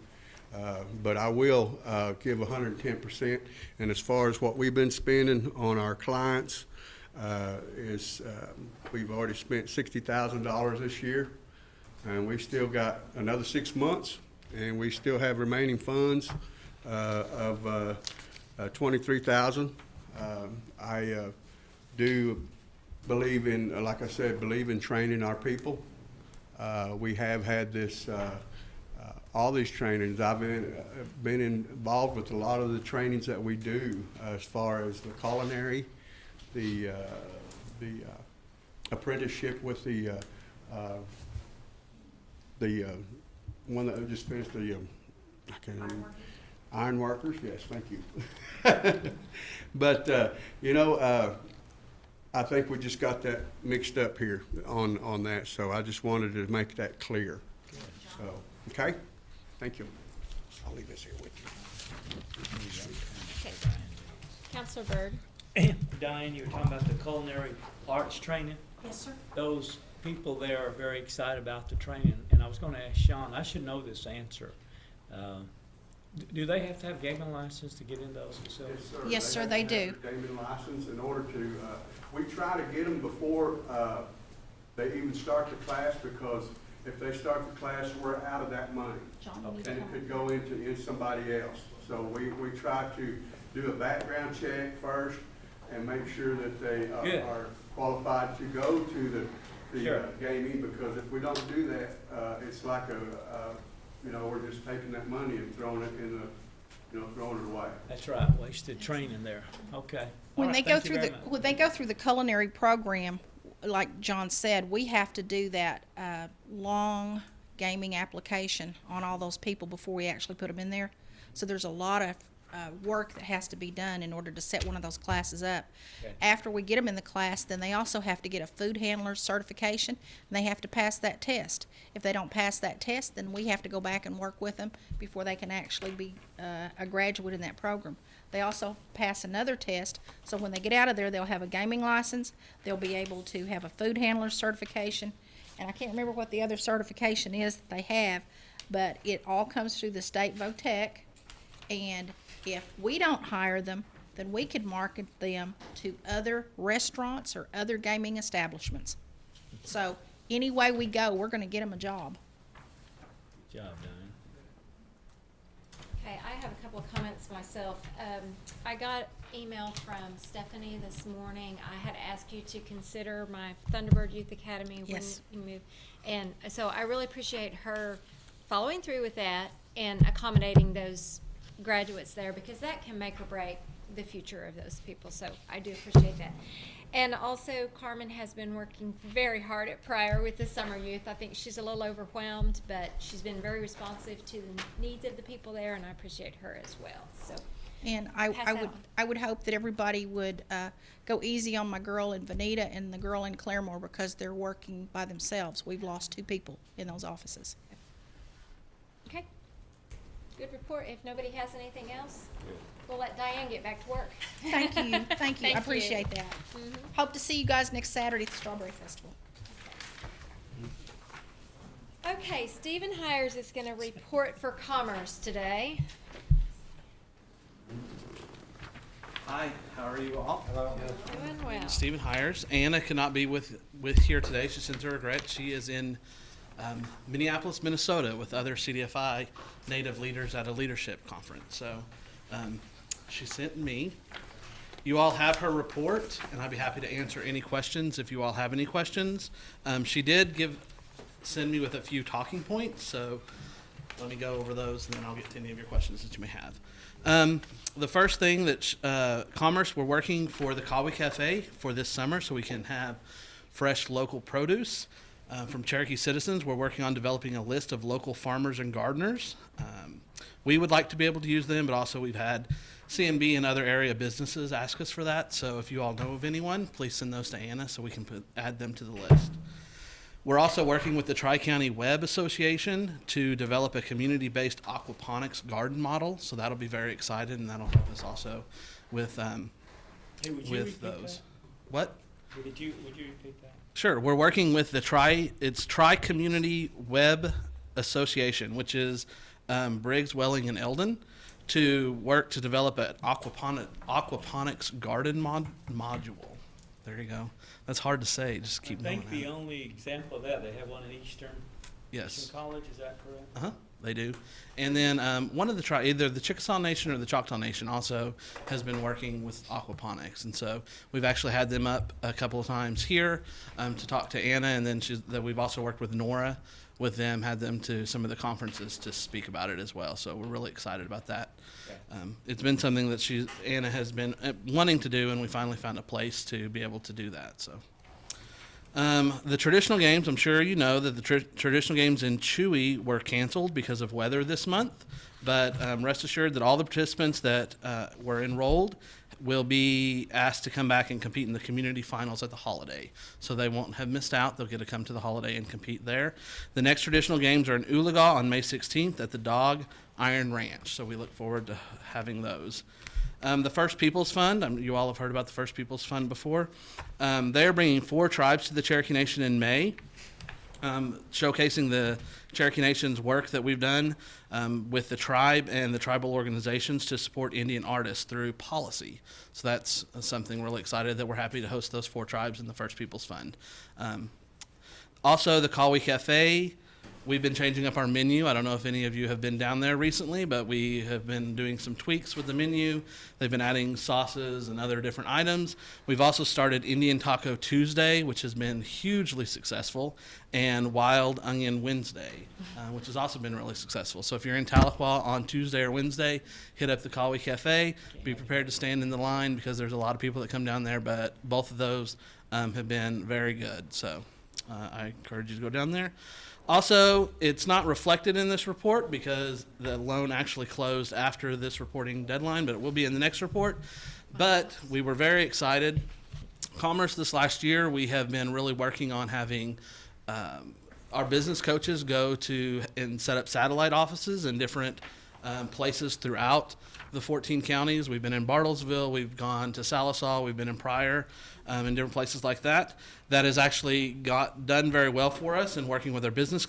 But I will give 110%. And as far as what we've been spending on our clients, we've already spent $60,000 this year, and we've still got another 6 months, and we still have remaining funds of $23,000. I do believe in, like I said, believe in training our people. We have had this, all these trainings. I've been involved with a lot of the trainings that we do as far as the culinary, the apprenticeship with the one that I just finished, the I can't remember. Iron workers, yes, thank you. But you know, I think we just got that mixed up here on that, so I just wanted to make that clear. So, okay, thank you. I'll leave this here with you. Okay. Counselor Byrd? Diane, you were talking about the culinary arts training. Yes, sir. Those people there are very excited about the training, and I was gonna ask Sean, I should know this answer. Do they have to have gaming license to get in those facilities? Yes, sir, they do. have their gaming license in order to, we try to get them before they even start the class, because if they start the class, we're out of that money. Okay. And it could go into somebody else. So we try to do a background check first and make sure that they Good. are qualified to go to the Sure. gaming, because if we don't do that, it's like we're just taking that money and throwing it in throwing it away. That's right, wasted training there. Okay. All When right, they go thank you through very the, much. when they go through the culinary program, like John said, we have to do that, long gaming application on all those people before we actually put them in there. So there's a lot of, work that has to be done in order to set one of those classes up. Okay. After we get them in the class, then they also have to get a food handler certification, and they have to pass that test. If they don't pass that test, then we have to go back and work with them before they can actually be a graduate in that program. They also pass another test, so when they get out of there, they'll have a gaming license, they'll be able to have a food handler certification, and I can't remember what the other certification is that they have, but it all comes through the state VOTEC, and if we don't hire them, then we could market them to other restaurants or other gaming establishments. So any way we go, we're gonna get them a job. Good job, Diane. Okay, I have a couple of comments myself. I got email from Stephanie this morning. I had asked you to consider my Thunderbird Youth Academy when Yes. you move. And so I really appreciate her following through with that and accommodating those graduates there, because that can make or break the future of those people. So I do appreciate that. And also, Carmen has been working very hard at Pryor with the summer youth. I think she's a little overwhelmed, but she's been very responsive to the needs of the people there, and I appreciate her as well. So, And Pass that on. I would hope that everybody would go easy on my girl in Veneta and the girl in Claremore, because they're working by themselves. We've lost 2 people in those offices. okay. Good report. If nobody has anything else, we'll let Diane get back to work. Thank you, thank you, Thank I you. appreciate that. Hope to see you guys next Saturday at the Strawberry Festival. Okay, Stephen Hires is going to report for Commerce today. Hi, how are you all? Doing well. Stephen Hires. Anna cannot be with here today. She sends her regret. She is in Minneapolis, Minnesota with other CDFI native leaders at a leadership conference. So she sent me. You all have her report, and I'd be happy to answer any questions if you all have any questions. She did send me with a few talking points, so let me go over those, and then I'll get to any of your questions that you may have. The first thing that Commerce, we're working for the Kawi Cafe for this summer so we can have fresh local produce. From Cherokee citizens, we're working on developing a list of local farmers and gardeners. We would like to be able to use them, but also we've had CMB and other area businesses ask us for that. So if you all know of anyone, please send those to Anna so we can add them to the list. We're also working with the Tri-County Web Association to develop a community-based aquaponics garden model. So that'll be very exciting, and that'll help us also with Hey, would you with repeat those. that? What? Would you repeat that? Sure. We're working with the Tri-Community Web Association, which is Briggs, Welling, and Eldon, to work to develop an aquaponics garden module. There you go. That's hard to say. Just keep I knowing think the that. only example of that, they have one in Eastern Yes. College, is that correct? Uh-huh. They do. And then one of the either the Chickasaw Nation or the Choctaw Nation also has been working with aquaponics. And so we've actually had them up a couple of times here to talk to Anna. And then we've also worked with Nora with them, had them to some of the conferences to speak about it as well. So we're really excited about that. Okay. It's been something that Anna has been wanting to do, and we finally found a place to be able to do that. So. The traditional games, I'm sure you know that the traditional games in Chewy were canceled because of weather this month, but rest assured that all the participants that were enrolled will be asked to come back and compete in the community finals at the holiday. So they won't have missed out. They'll get to come to the holiday and compete there. The next traditional games are in Oologah on May 16th at the Dog, Iron Ranch. So we look forward to having those. The First Peoples Fund, you all have heard about the First Peoples Fund before. They're bringing 4 tribes to the Cherokee Nation in May, showcasing the Cherokee Nation's work that we've done with the tribe and the tribal organizations to support Indian artists through policy. So that's something really excited that we're happy to host those 4 tribes in the First Peoples Fund. Also, the Kawi Cafe. We've been changing up our menu. I don't know if any of you have been down there recently, but we have been doing some tweaks with the menu. They've been adding sauces and other different items. We've also started Indian Taco Tuesday, which has been hugely successful, and Wild Onion Wednesday, which has also been really successful. So if you're in Tahlequah on Tuesday or Wednesday, hit up the Kawi Cafe. Be prepared to stand in the line because there's a lot of people that come down there, but both of those have been very good. So I encourage you to go down there. Also, it's not reflected in this report because the loan actually closed after this reporting deadline, but it will be in the next report. But we were very excited. Commerce this last year, we have been really working on having our business coaches go to and set up satellite offices in different places throughout the 14 counties. We've been in Bartlesville, we've gone to Salisaw, we've been in Pryor, in different places like that. That has actually done very well for us in working with our business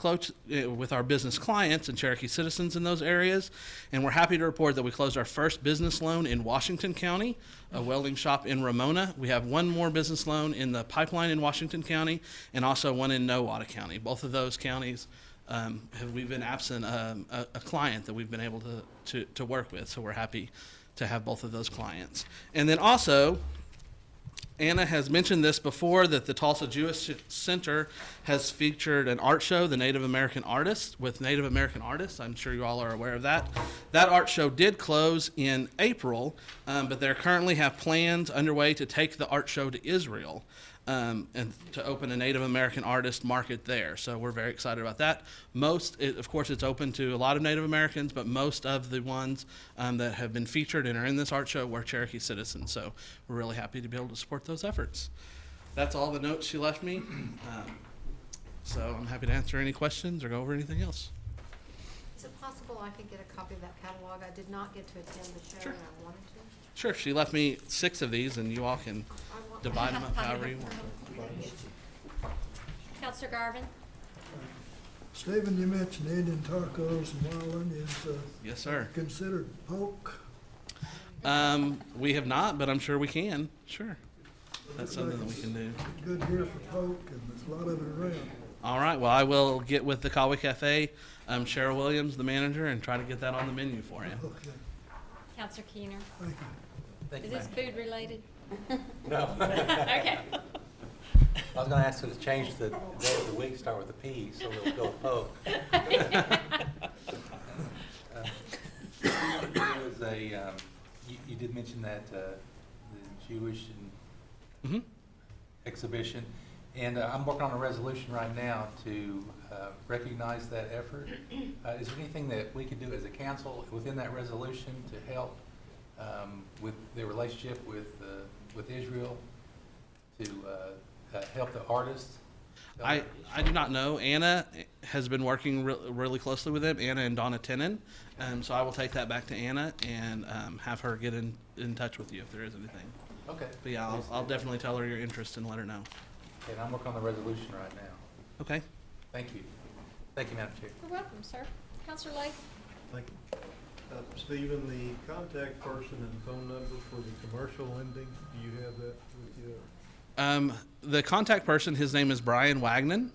with our business clients and Cherokee citizens in those areas. And we're happy to report that we closed our first business loan in Washington County, a welding shop in Ramona. We have one more business loan in the pipeline in Washington County, and also one in Nowata County. Both of those counties we've been absent a client that we've been able to work with, so we're happy to have both of those clients. And then also, Anna has mentioned this before, that the Tulsa Jewish Center has featured an art show, the Native American Artists, with Native American artists. I'm sure you all are aware of that. That art show did close in April, but they currently have plans underway to take the art show to Israel. And to open a Native American artist market there. So we're very excited about that. Of course, it's open to a lot of Native Americans, but most of the ones that have been featured and are in this art show were Cherokee citizens. So we're really happy to be able to support those efforts. That's all the notes she left me. So I'm happy to answer any questions or go over anything else. Is it possible I could get a copy of that catalog? I did not get to attend the show Sure. and I wanted to. Sure, she left me 6 of these, and you all can divide them up however you want. Counselor Garvin? Stephen, you mentioned Indian tacos and wild onions. Yes, sir. Considered poke? We have not, but I'm sure we can. Sure. That's something that we can do. Good here for poke, and there's a lot of it around. All right. Well, I will get with the Kawi Cafe, Cheryl Williams, the manager, and try to get that on the menu for you. Okay, Counselor Keener? thank you. Is this food related? No. Okay. I was gonna ask you to change the day of the week, start with a P, so we'll go poke. There was you did mention that, the Jewish exhibition, and I'm working on a resolution right now to recognize that effort. Is there anything that we could do as a council within that resolution to help with the relationship with Israel, to help the artists? I do not know. Anna has been working really closely with them, Anna and Donna Tenen. So I will take that back to Anna and have her get in touch with you if there is anything. Okay. But yeah, I'll definitely tell her your interest and let her know. And I'm working on the resolution right now. Okay. Thank you. Thank you, Madam Chair. You're welcome, sir. Counselor Lake? Thank you. Stephen, the contact person and phone number for the commercial lending, do you have that with you? The contact person, his name is Brian Wagnon.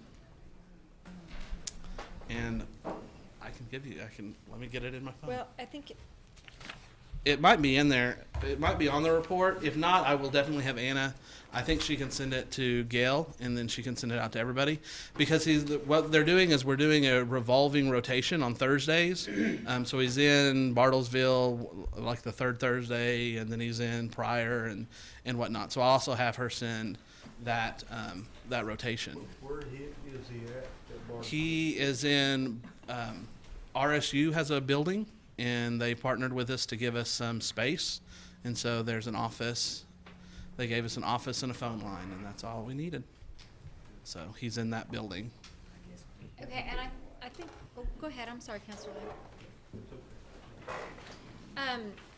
And let me get it in my phone. Well, I think It might be in there. It might be on the report. If not, I will definitely have Anna. I think she can send it to Gail, and then she can send it out to everybody. Because what they're doing is we're doing a revolving rotation on Thursdays. So he's in Bartlesville like the third Thursday, and then he's in Pryor and whatnot. So I'll also have her send that rotation. Where is he at Bartlesville? He is in RSU has a building, and they partnered with us to give us some space. And so there's an office. They gave us an office and a phone line, and that's all we needed. So he's in that building. okay, and I think, oh, go ahead, I'm sorry, Counselor Lake.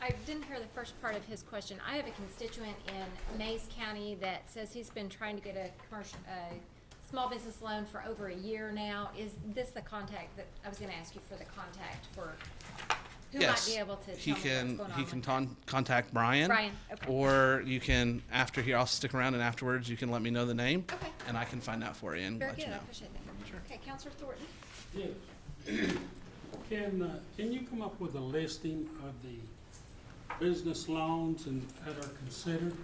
I didn't hear the first part of his question. I have a constituent in Mays County that says he's been trying to get a small business loan for over a year now. Is this the contact that, I was gonna ask you for the contact for who might Yes, be able to he tell me can. what's He going can on? contact Brian. Brian, okay. Or you can, after here, I'll stick around, and afterwards you can let me know the name, Okay. and I can find out for you and Very let good, you I know. appreciate that. Okay, Counselor Thornton? Yes. Can you come up with a listing of the business loans and that are considered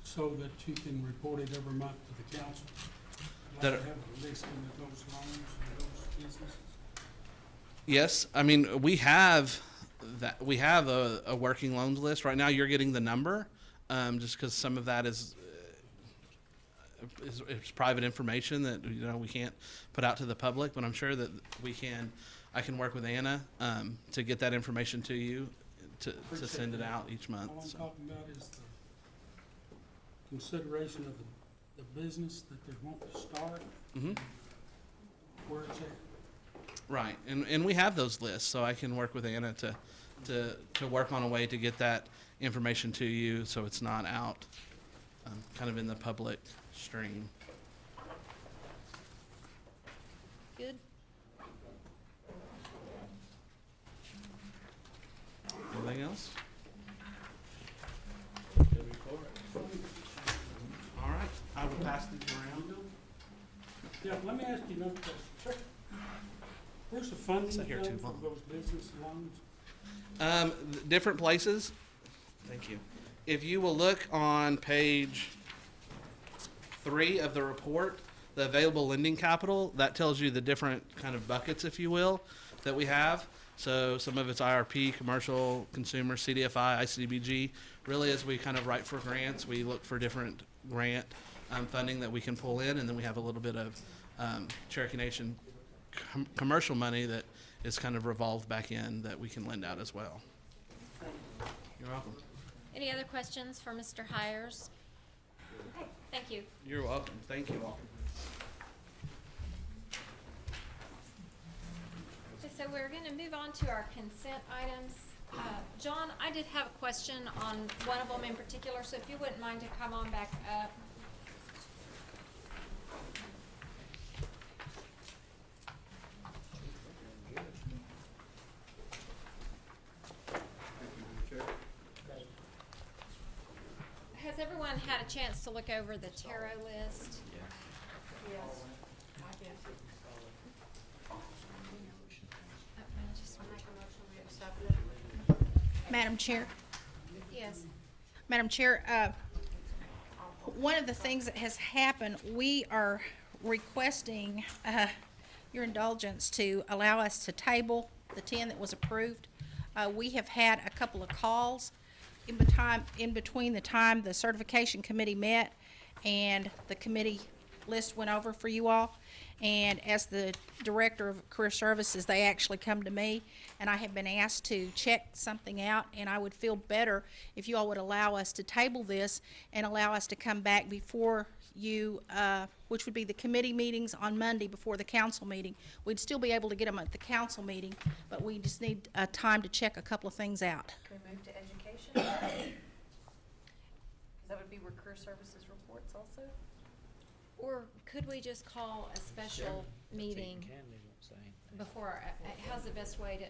so that you can report it every month to the council? I'd That like are- to have a listing of those loans and those businesses. Yes, I mean, we have that. We have a working loans list right now. You're getting the number, just because some of that is private information that we can't put out to the public. But I'm sure that we can. I can work with Anna to get that information to you to send it out each month. All I'm So. talking about is the consideration of the business that they want to start, Mm-hmm. where it's at. Right, and we have those lists, so I can work with Anna to work on a way to get that information to you, so it's not out, kind of in the public stream. Good. Anything else? All right, I will pass these around. Yeah, let me ask you another question. Where's the funding Sit here come too for long. those business loans? Different places. Thank you. If you will look on page 3 of the report, the available lending capital, that tells you the different kind of buckets, if you will, that we have. So some of it's IRP, commercial, consumer, CDFI, ICDBG. Really, as we kind of write for grants, we look for different grant funding that we can pull in, and then we have a little bit of Cherokee Nation commercial money that is kind of revolved back in that we can lend out as well. You're welcome. Any other questions for Mr. Hires? Okay, thank you. You're welcome. Thank you all. Okay, so we're gonna move on to our consent items. John, I did have a question on one of them in particular, so if you wouldn't mind to come on back up. Has everyone had a chance to look over the tarot list? Yes. Madam Chair, Yes. Madam Chair, one of the things that has happened, we are requesting your indulgence to allow us to table the 10 that was approved. We have had a couple of calls in between the time the certification committee met and the committee list went over for you all. And as the Director of Career Services, they actually come to me, and I have been asked to check something out, and I would feel better if you all would allow us to table this and allow us to come back before you, which would be the committee meetings on Monday before the council meeting. We'd still be able to get them at the council meeting, but we just need time to check a couple of things out. Can we move to education? 'Cause that would be where career services reports also? Or could we just call a special meeting before, how's the best way to?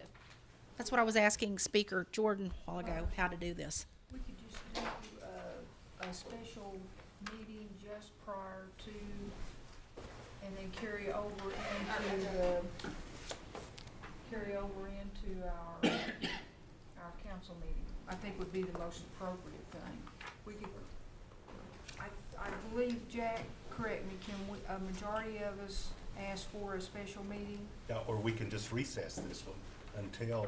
That's what I was asking Speaker Jordan a while ago, how to do this. We could just do a special meeting just prior to, and then carry over into our council meeting. I think would be the most appropriate thing. We could, I believe, Jack, correct me, can we, a majority of us ask for a special meeting? Yeah, or we can just recess this one until,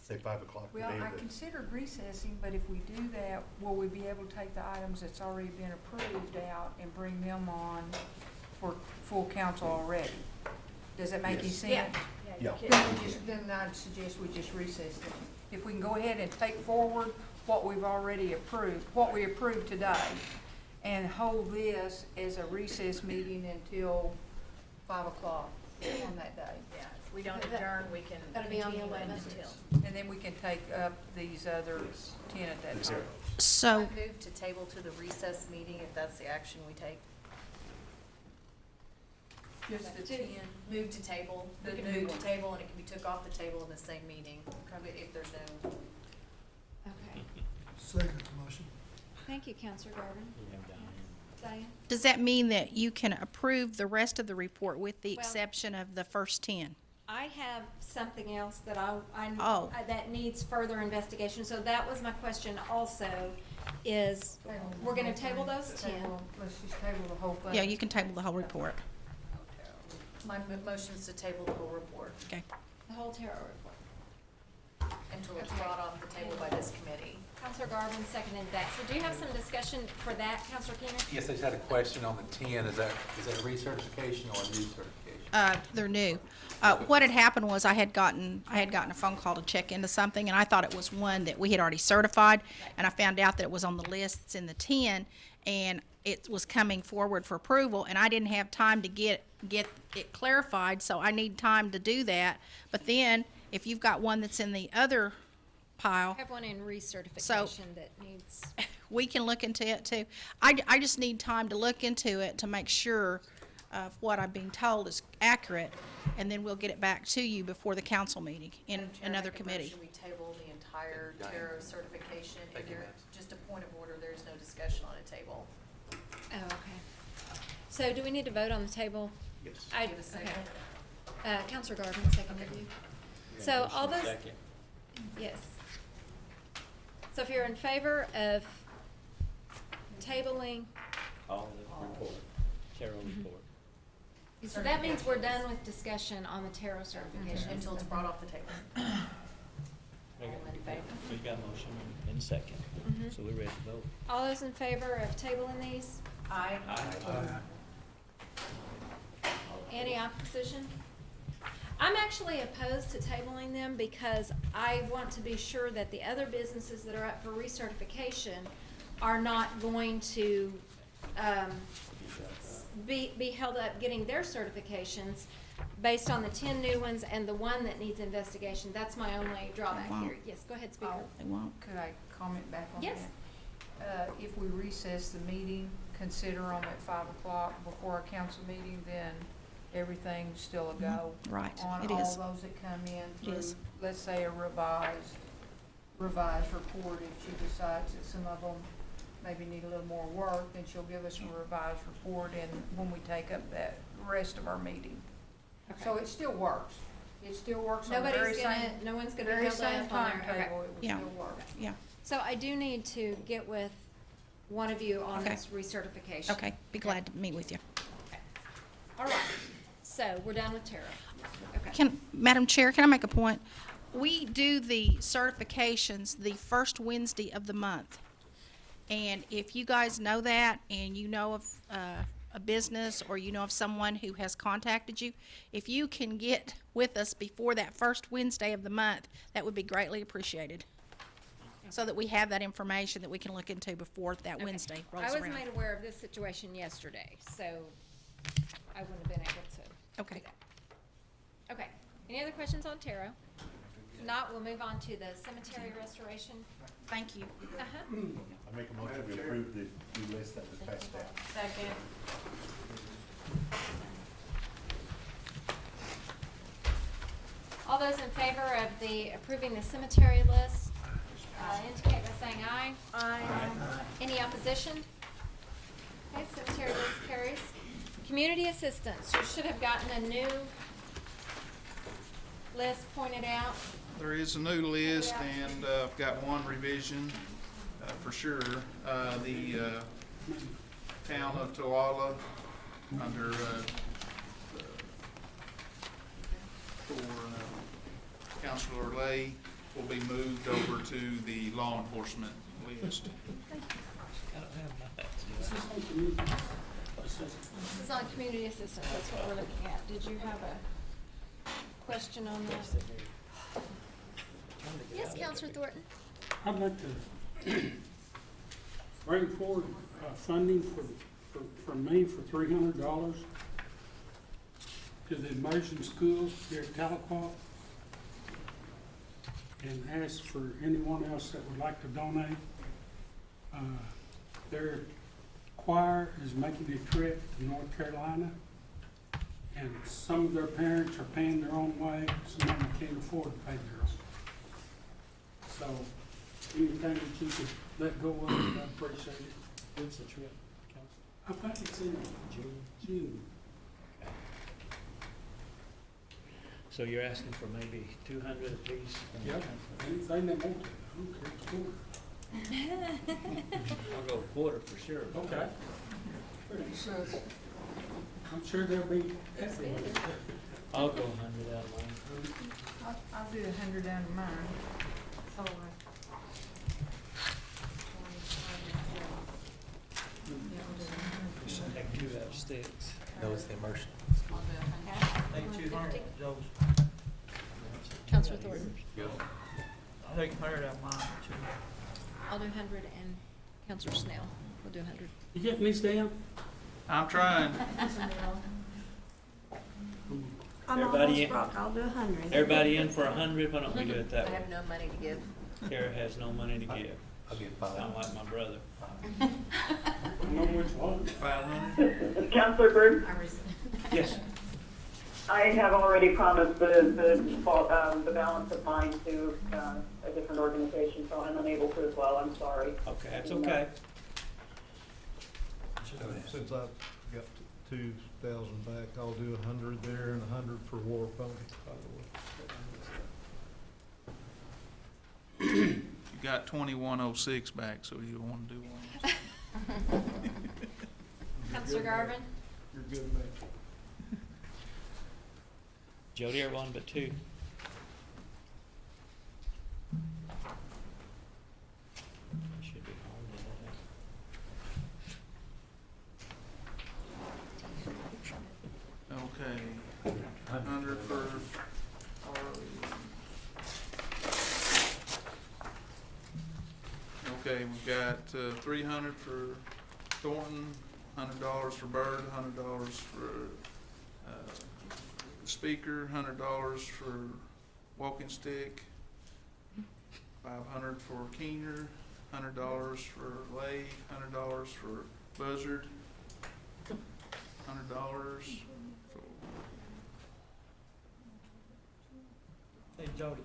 say, 5 o'clock Well, today. I considered recessing, but if we do that, will we be able to take the items that's already been approved out and bring them on for full council already? Does that make any Yes. sense? Yeah. Then I'd suggest we just recess them. If we can go ahead and take forward what we've already approved, what we approved today, and hold this as a recess meeting until 5 o'clock on that day. Yeah, it's we don't That- adjourn, we can that'll be on the continue it 11th. until. And then we can take up these other 10 at that time. So, I move to table to the recess meeting if that's the action we take. Just the 10. Move to table, we The can new move to one. table and it can be took off the table in the same meeting, if there's no. Okay. Second motion. Thank you, Counselor Garvin. Diane? does that mean that you can approve the rest of the report with the Well- exception of the first 10? I have something else that Oh. that needs further investigation, so that was my question also, is we're gonna table those 10. Let's just table the whole thing. Yeah, you can table the whole report. My motion is to table the whole report Okay. The whole Terra report. until it's Okay. brought off the table by this committee. Counselor Garvin seconded that. So do you have some discussion for that, Counselor Keener? Yes, I just had a question on the 10. Is that recertification or a new certification? They're new. What had happened was I had gotten a phone call to check into something, and I thought it was one that we had already certified, and I found out that it was on the list that's in the 10, and it was coming forward for approval, and I didn't have time to get it clarified, so I need time to do that. But then, if you've got one that's in the other pile, I have one in recertification that needs, we can look into it too. I just need time to look into it to make sure of what I'm being told is accurate, and then we'll get it back to you before the council meeting in Madam Chair, another make a committee. motion, we table the entire Diane. Terra certification, and Thank you, there, ma'am. just a point of order, there's no discussion on a table. oh, okay. So do we need to vote on the table? Yes. I, Give a second. okay. Counselor Garvin seconded you. So all those, Second. yes. So if you're in favor of tabling, All the report, Terra report. so that means we're done with discussion on the Terra certification. Until it's brought off the table. We got- All in favor? We got a motion and a second, Mhm. so we're ready to vote. All those in favor of tabling these? Aye. Any opposition? I'm actually opposed to tabling them because I want to be sure that the other businesses that are up for recertification are not going to, be held up getting their certifications based on the 10 new ones and the one that needs investigation. That's my only drawback Wow. here. Yes, go ahead, Speaker. They won't. Could I comment back on that? Yes. If we recess the meeting, consider them at 5 o'clock before a council meeting, then everything's still a go. Right, On it all is. those that come in It through, is. let's say a revised report, if she decides that some of them maybe need a little more work, then she'll give us a revised report and when we take up that rest of our meeting. So it still works. It still works on the very Nobody's gonna, same, no one's gonna be very held same up on there. Okay. timetable, it will Yeah. still work. Yeah, So I do need to get with one of you on Okay. this recertification. okay, be glad to meet with you. All right, so we're done with Tara. Okay. Madam Chair, can I make a point? We do the certifications the first Wednesday of the month. And if you guys know that and you know of a business or you know of someone who has contacted you, if you can get with us before that first Wednesday of the month, that would be greatly appreciated. So that we have that information that we can look into before that Okay. Wednesday rolls I was around. made aware of this situation yesterday, so I wouldn't have been able to Okay. do that. Okay, any other questions on Tara? If not, we'll move on to the cemetery restoration. Thank you. Uh-huh. I make a motion to approve the new list that was passed out. Second. All those in favor of the approving the cemetery list, indicate by saying aye. Aye. Any opposition? Okay, cemetery list carries. Community assistance, you should have gotten a new list pointed out. There is a new list, and I've got one revision for sure. The town of Tooele, under for Councilor Lay, will be moved over to the law enforcement list. This is on community assistance, that's what we're looking at. Did you have a question on that? Yes, Counselor Thornton? I'd like to bring forward funding for me for $300 to the immersion schools here at Tahlequah and ask for anyone else that would like to donate. Their choir is making a trip to North Carolina, and some of their parents are paying their own way, some of them can't afford to pay their own. So, anything that you could let go of, I'd appreciate it. When's the trip, I think it's in June. So you're asking for maybe 200 apiece? from the Yep, council? anything they want to, I don't care, it's cool. I'll go a quarter for sure. Okay. I'm sure they'll be happy with it. I'll go 100 out of mine. I'll do 100 out of mine. So, Take 2 out of 6. No, it's the immersion. Take 200, Joe's. Counselor Thornton. I'll take 100 out of mine, I'll do 100 and Counselor Snell will do 100. You getting these down? I'm trying. I'm Everybody almost in? broke, I'll do 100. Everybody in for 100? Why don't we do it that I way? have no money to give. Kara has no money to give. I'll get 5. Sound like my brother. I know which one. 500? Councilor Byrd, Yes. I have already promised the balance of mine to a different organization, so I'm unable to as well. I'm sorry. Okay, that's okay. Since I've got 2,000 back, I'll do 100 there and 100 for War Pony. You got 2106 back, so you don't want to do one. Counselor Garvin? You're good, man. Jody, are 1 but 2. Should be home Okay, 100 for Harley. Okay, we've got 300 for Thornton, $100 for Byrd, $100 for speaker, $100 for walking stick, 500 for Keener, $100 for Lay, $100 for Buzzard, $100 for Hey, Jody.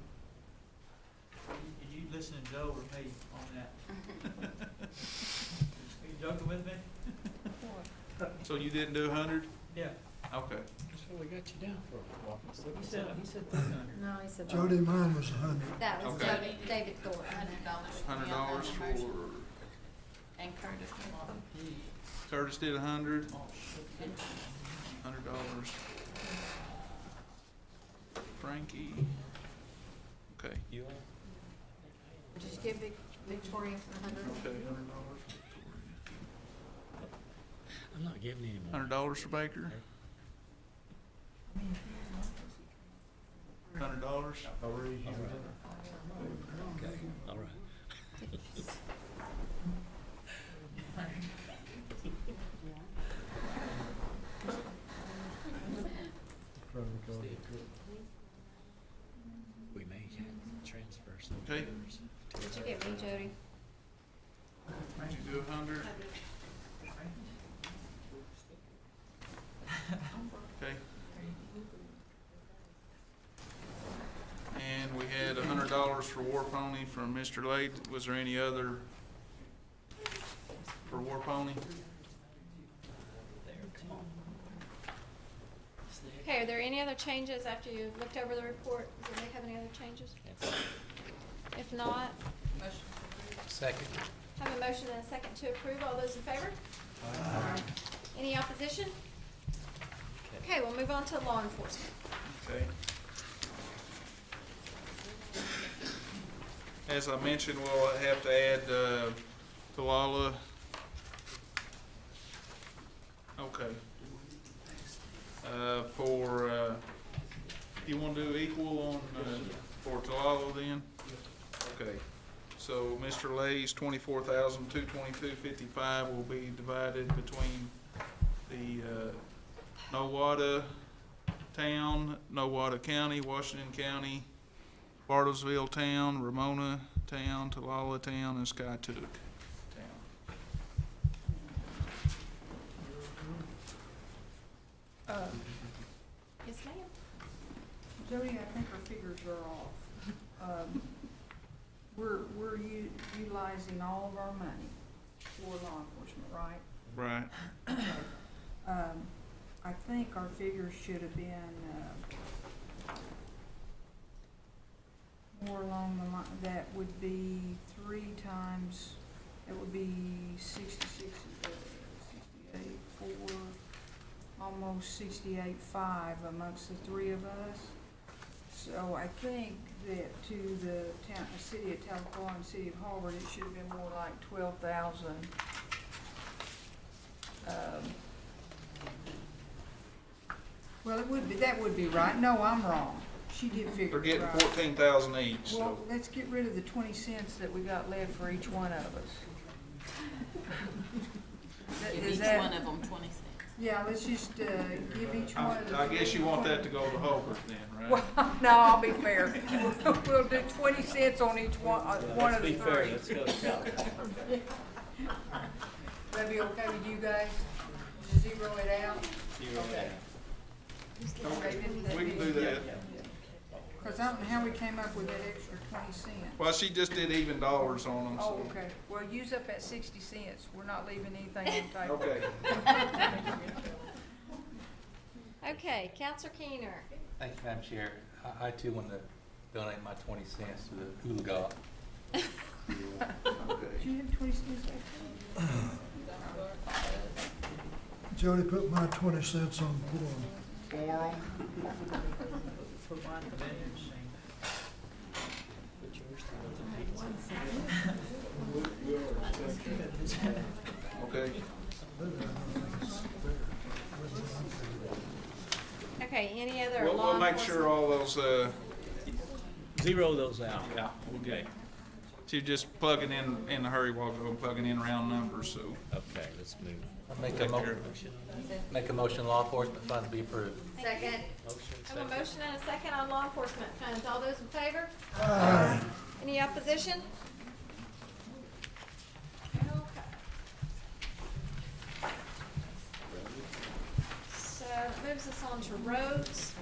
Did you listen to Joe or me on that? Are you joking with me? So you didn't do 100? Yeah. Okay. That's what we got you down for. He said 300. No, he said. Jody, mine was 100. That was Okay. Jody, David Thornton. $100 for And Curtis. Curtis did 100. $100. Frankie. Okay. You are? Just give Victoria 100. Okay, $100. I'm not giving any more. $100 for Baker. $100. I'll raise you. Okay, all right. We may transfer some. Okay. What'd you get me, Jody? Did you do 100? Okay. And we had $100 for War Pony from Mr. Lade. Was there any other for War Pony? Okay, are there any other changes after you looked over the report? Does anybody have any other changes? If not, Second. have a motion and a second to approve. All those in favor? Any opposition? Okay, we'll move on to law enforcement. Okay. As I mentioned, we'll have to add Talala. Okay. You want to do equal on, for Talala then? Okay. So Mr. Lay's $24,222.55 will be divided between the Nowata, Town, Nowata County, Washington County, Bartlesville Town, Ramona Town, Talala Town, and Skiatook Town. Yes, ma'am. Jody, I think our figures are off. We're utilizing all of our money for law enforcement, right? Right. I think our figures should have been, more along the line, that would be 3 times, it would be 66, 68, 4, almost 68.5 amongst the 3 of us. So I think that to the town, the city of Tahlequah and city of Harvard, it should have been more like 12,000. Well, it would be, that would be right. No, I'm wrong. She did figure They're it getting right. 14,000 each, Well, so. let's get rid of the 20 cents that we got left for each one of us. Give Is each that- one of them 20 cents. Yeah, let's just, give each one of I the guess you want that to go to Hobart then, right? Well, no, I'll be fair. We'll do 20 cents on each one, one of the 3. Let's go to California. That be okay with you guys? To zero it out? Okay. We can do that. Because I don't know how we came up with that extra 20 cents. Well, she just did even dollars on them, Oh, so. okay. Well, use up that 60 cents. We're not leaving anything on the table. Okay. Okay, Counselor Keener. Thank you, Madam Chair. I too want to donate my 20 cents to the hula golf. Do you have 20 cents left? Jody, put my 20 cents on quorum. Forum. Put mine in there. Put yours to the Okay. Okay, any other We'll law make sure all those, Zero those out. yeah, okay. She's just plugging in a hurry while we're plugging in round numbers, so. Okay, let's move. Make a motion law enforcement funds be approved. Second. I have a motion and a second on law enforcement funds. All those in favor? Aye. Any opposition? Okay. So it moves us on to roads.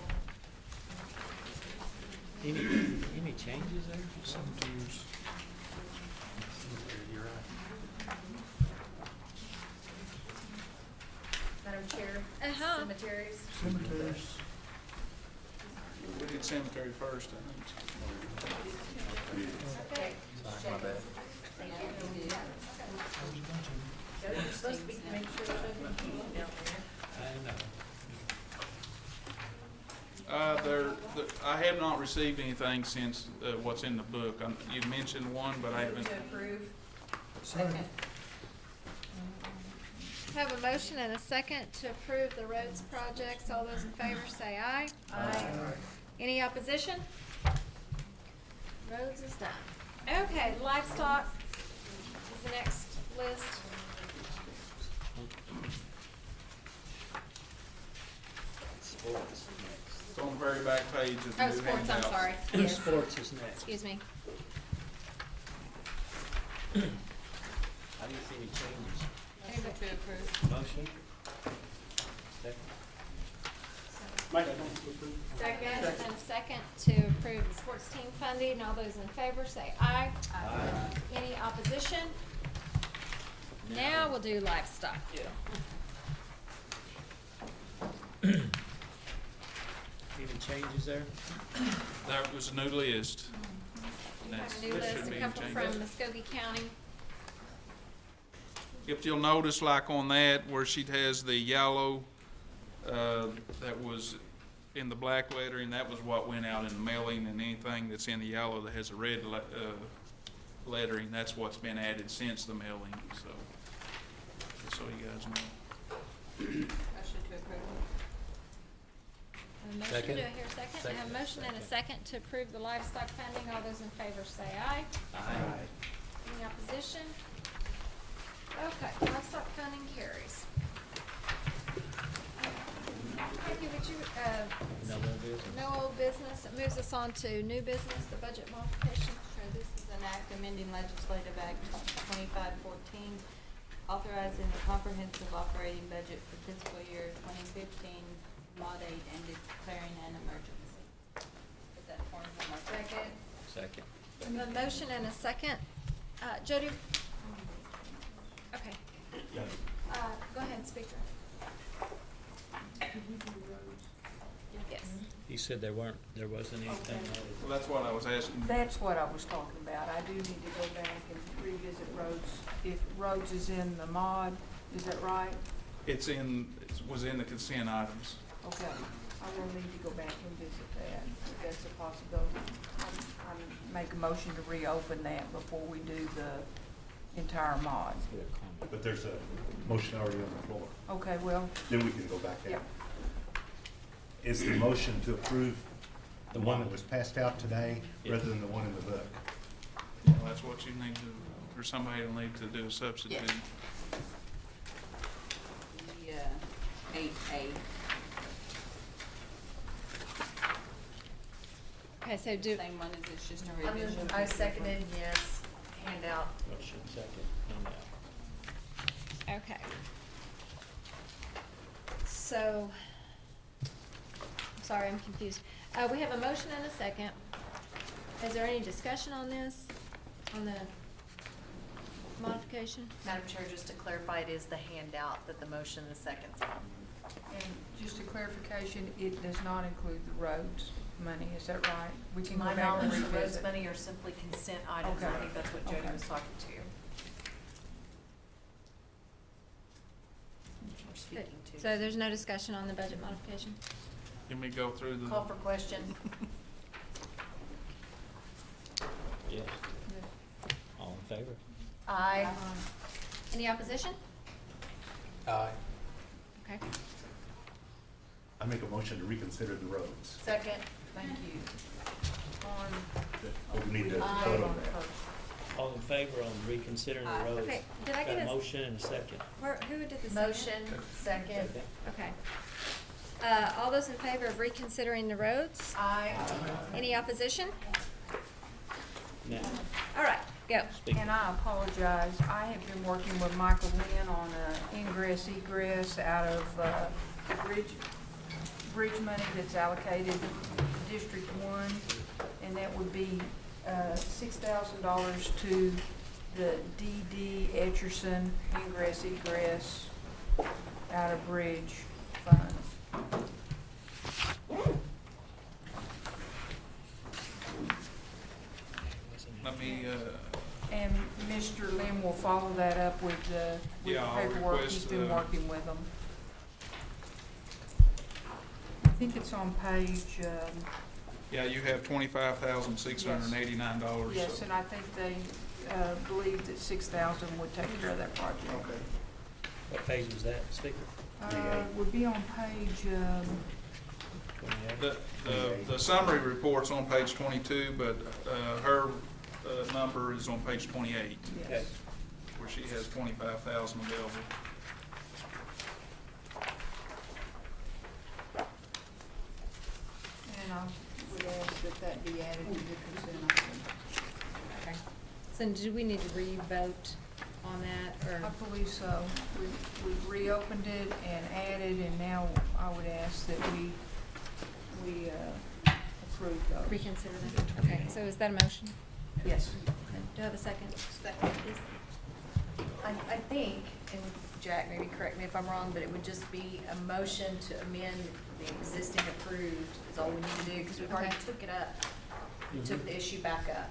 Any changes there? Sometimes. You're right. Madam Chair, Uh-huh. cemeteries. Cemeteries. We did cemetery first, I think. Okay. Sorry, my bad. Thank you. You're supposed to be making sure there's no confusion down there. I have not received anything since, what's in the book. You mentioned one, but I haven't. To approve. Second. Have a motion and a second to approve the roads projects. All those in favor say aye. Aye. Any opposition? Roads is done. Okay, livestock is the next list. Sports. It's on the very back page of the Oh, new sports, I'm handout. sorry. Yes. Sports is next. Excuse me. I didn't see any changes. Motion to approve. Motion? Second, and a second to approve the sports team funding. All those in favor say aye. Aye. Any opposition? Now we'll do livestock. Yeah. Any changes there? That was a new list. We have That's- a new that list, shouldn't a be couple any from changes. Muskogee County. If you'll notice, like on that, where she has the yellow, that was in the black lettering, that was what went out in the mailing, and anything that's in the yellow that has a red lettering, that's what's been added since the mailing, so, just so you guys know. Motion to approve. A motion, Second. do I hear a second? I have a motion and a second to approve the livestock funding. All those in favor say aye. Aye. Any opposition? Okay, livestock funding carries. Kathy, would you, business? No old business. It moves us on to new business, the budget modification. Sure, this is an act amending legislative act 2514, authorizing the comprehensive operating budget for fiscal year 2015, Mod 8, and declaring an emergency. Put that form for my second. Second. A motion and a second. Jody? Okay. Go ahead, speaker. Yes. He said there wasn't anything. Well, that's what I was asking. That's what I was talking about. I do need to go back and revisit roads. If roads is in the mod, is that right? It was in the consent items. Okay. I will need to go back and visit that, if that's a possibility. I make a motion to reopen that before we do the entire mod. But there's a motion already on the floor. Okay, well, Then we can go back yeah. out. Is the motion to approve the one that was passed out today rather than the one in the book? Well, that's what you need to, or somebody will need to do a substitute. The 8A. Okay, so Same one as it's just a revision. I seconded, yes, handout. Motion second, handout. okay. So, I'm sorry, I'm confused. We have a motion and a second. Is there any discussion on this, on the modification? Madam Chair, just to clarify, it is the handout that the motion and the second's on. And just a clarification, it does not include the roads money, is that right? We To can go my back and knowledge, the roads revisit. money are simply consent items. I Okay. think that's what Jody Okay. was talking to. Or speaking to. So there's no discussion on the budget modification? Let me go through the. Call for question. Yes. All in favor? Aye. Any opposition? Aye. Okay. I make a motion to reconsider the roads. Second, thank you. On. But we need to Aye. vote on that. All in favor on reconsidering the roads? Okay, did I Got get a a? motion and a second. Who did the second? Motion, second. Okay. All those in favor of reconsidering the roads? Aye. Any opposition? Now, All right, go. speak. And I apologize, I have been working with Michael Lynn on ingress egress out of bridge money that's allocated to District 1, and that would be $6,000 to the D.D. Etcherson ingress egress out of bridge funds. Let me, And Mr. Lynn will follow that up with the Yeah, I'll paperwork, he's request, been working with them. I think it's on page, yeah, you have $25,689. yes, and I think they, believe that 6,000 would take care of that project. Okay. What page was that, speaker? Would be on page, 28? The summary report's on page 22, but her number is on page 28, yes. where she has 25,000 available. And I would ask that that be added to the consent item. Okay. So do we need to re-vote on that, I or? believe so. We've reopened it and added, and now I would ask that we approve those. Reconsider them? Okay, so is that a motion? Yes. Okay, do I have a second? Second. I think, and Jack, maybe correct me if I'm wrong, but it would just be a motion to amend the existing approved is all we need to do, because we've already Okay. took it up. We took the issue back up.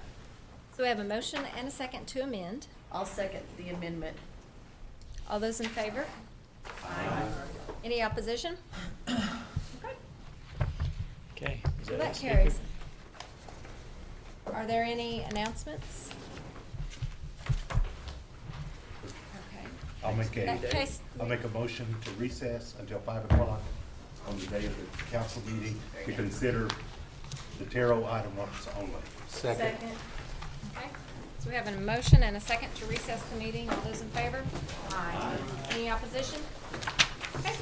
So we have a motion and a second to amend. I'll second the amendment. All those in favor? Aye. Any opposition? Okay. Is So that that it, speaker? carries. Are there any announcements? Okay. I'll make That case, I'll make a motion to recess until 5 o'clock on the day of the council meeting to consider the tarot items only. Second. okay. So we have a motion and a second to recess the meeting. All those in favor? Aye. Any opposition? Okay,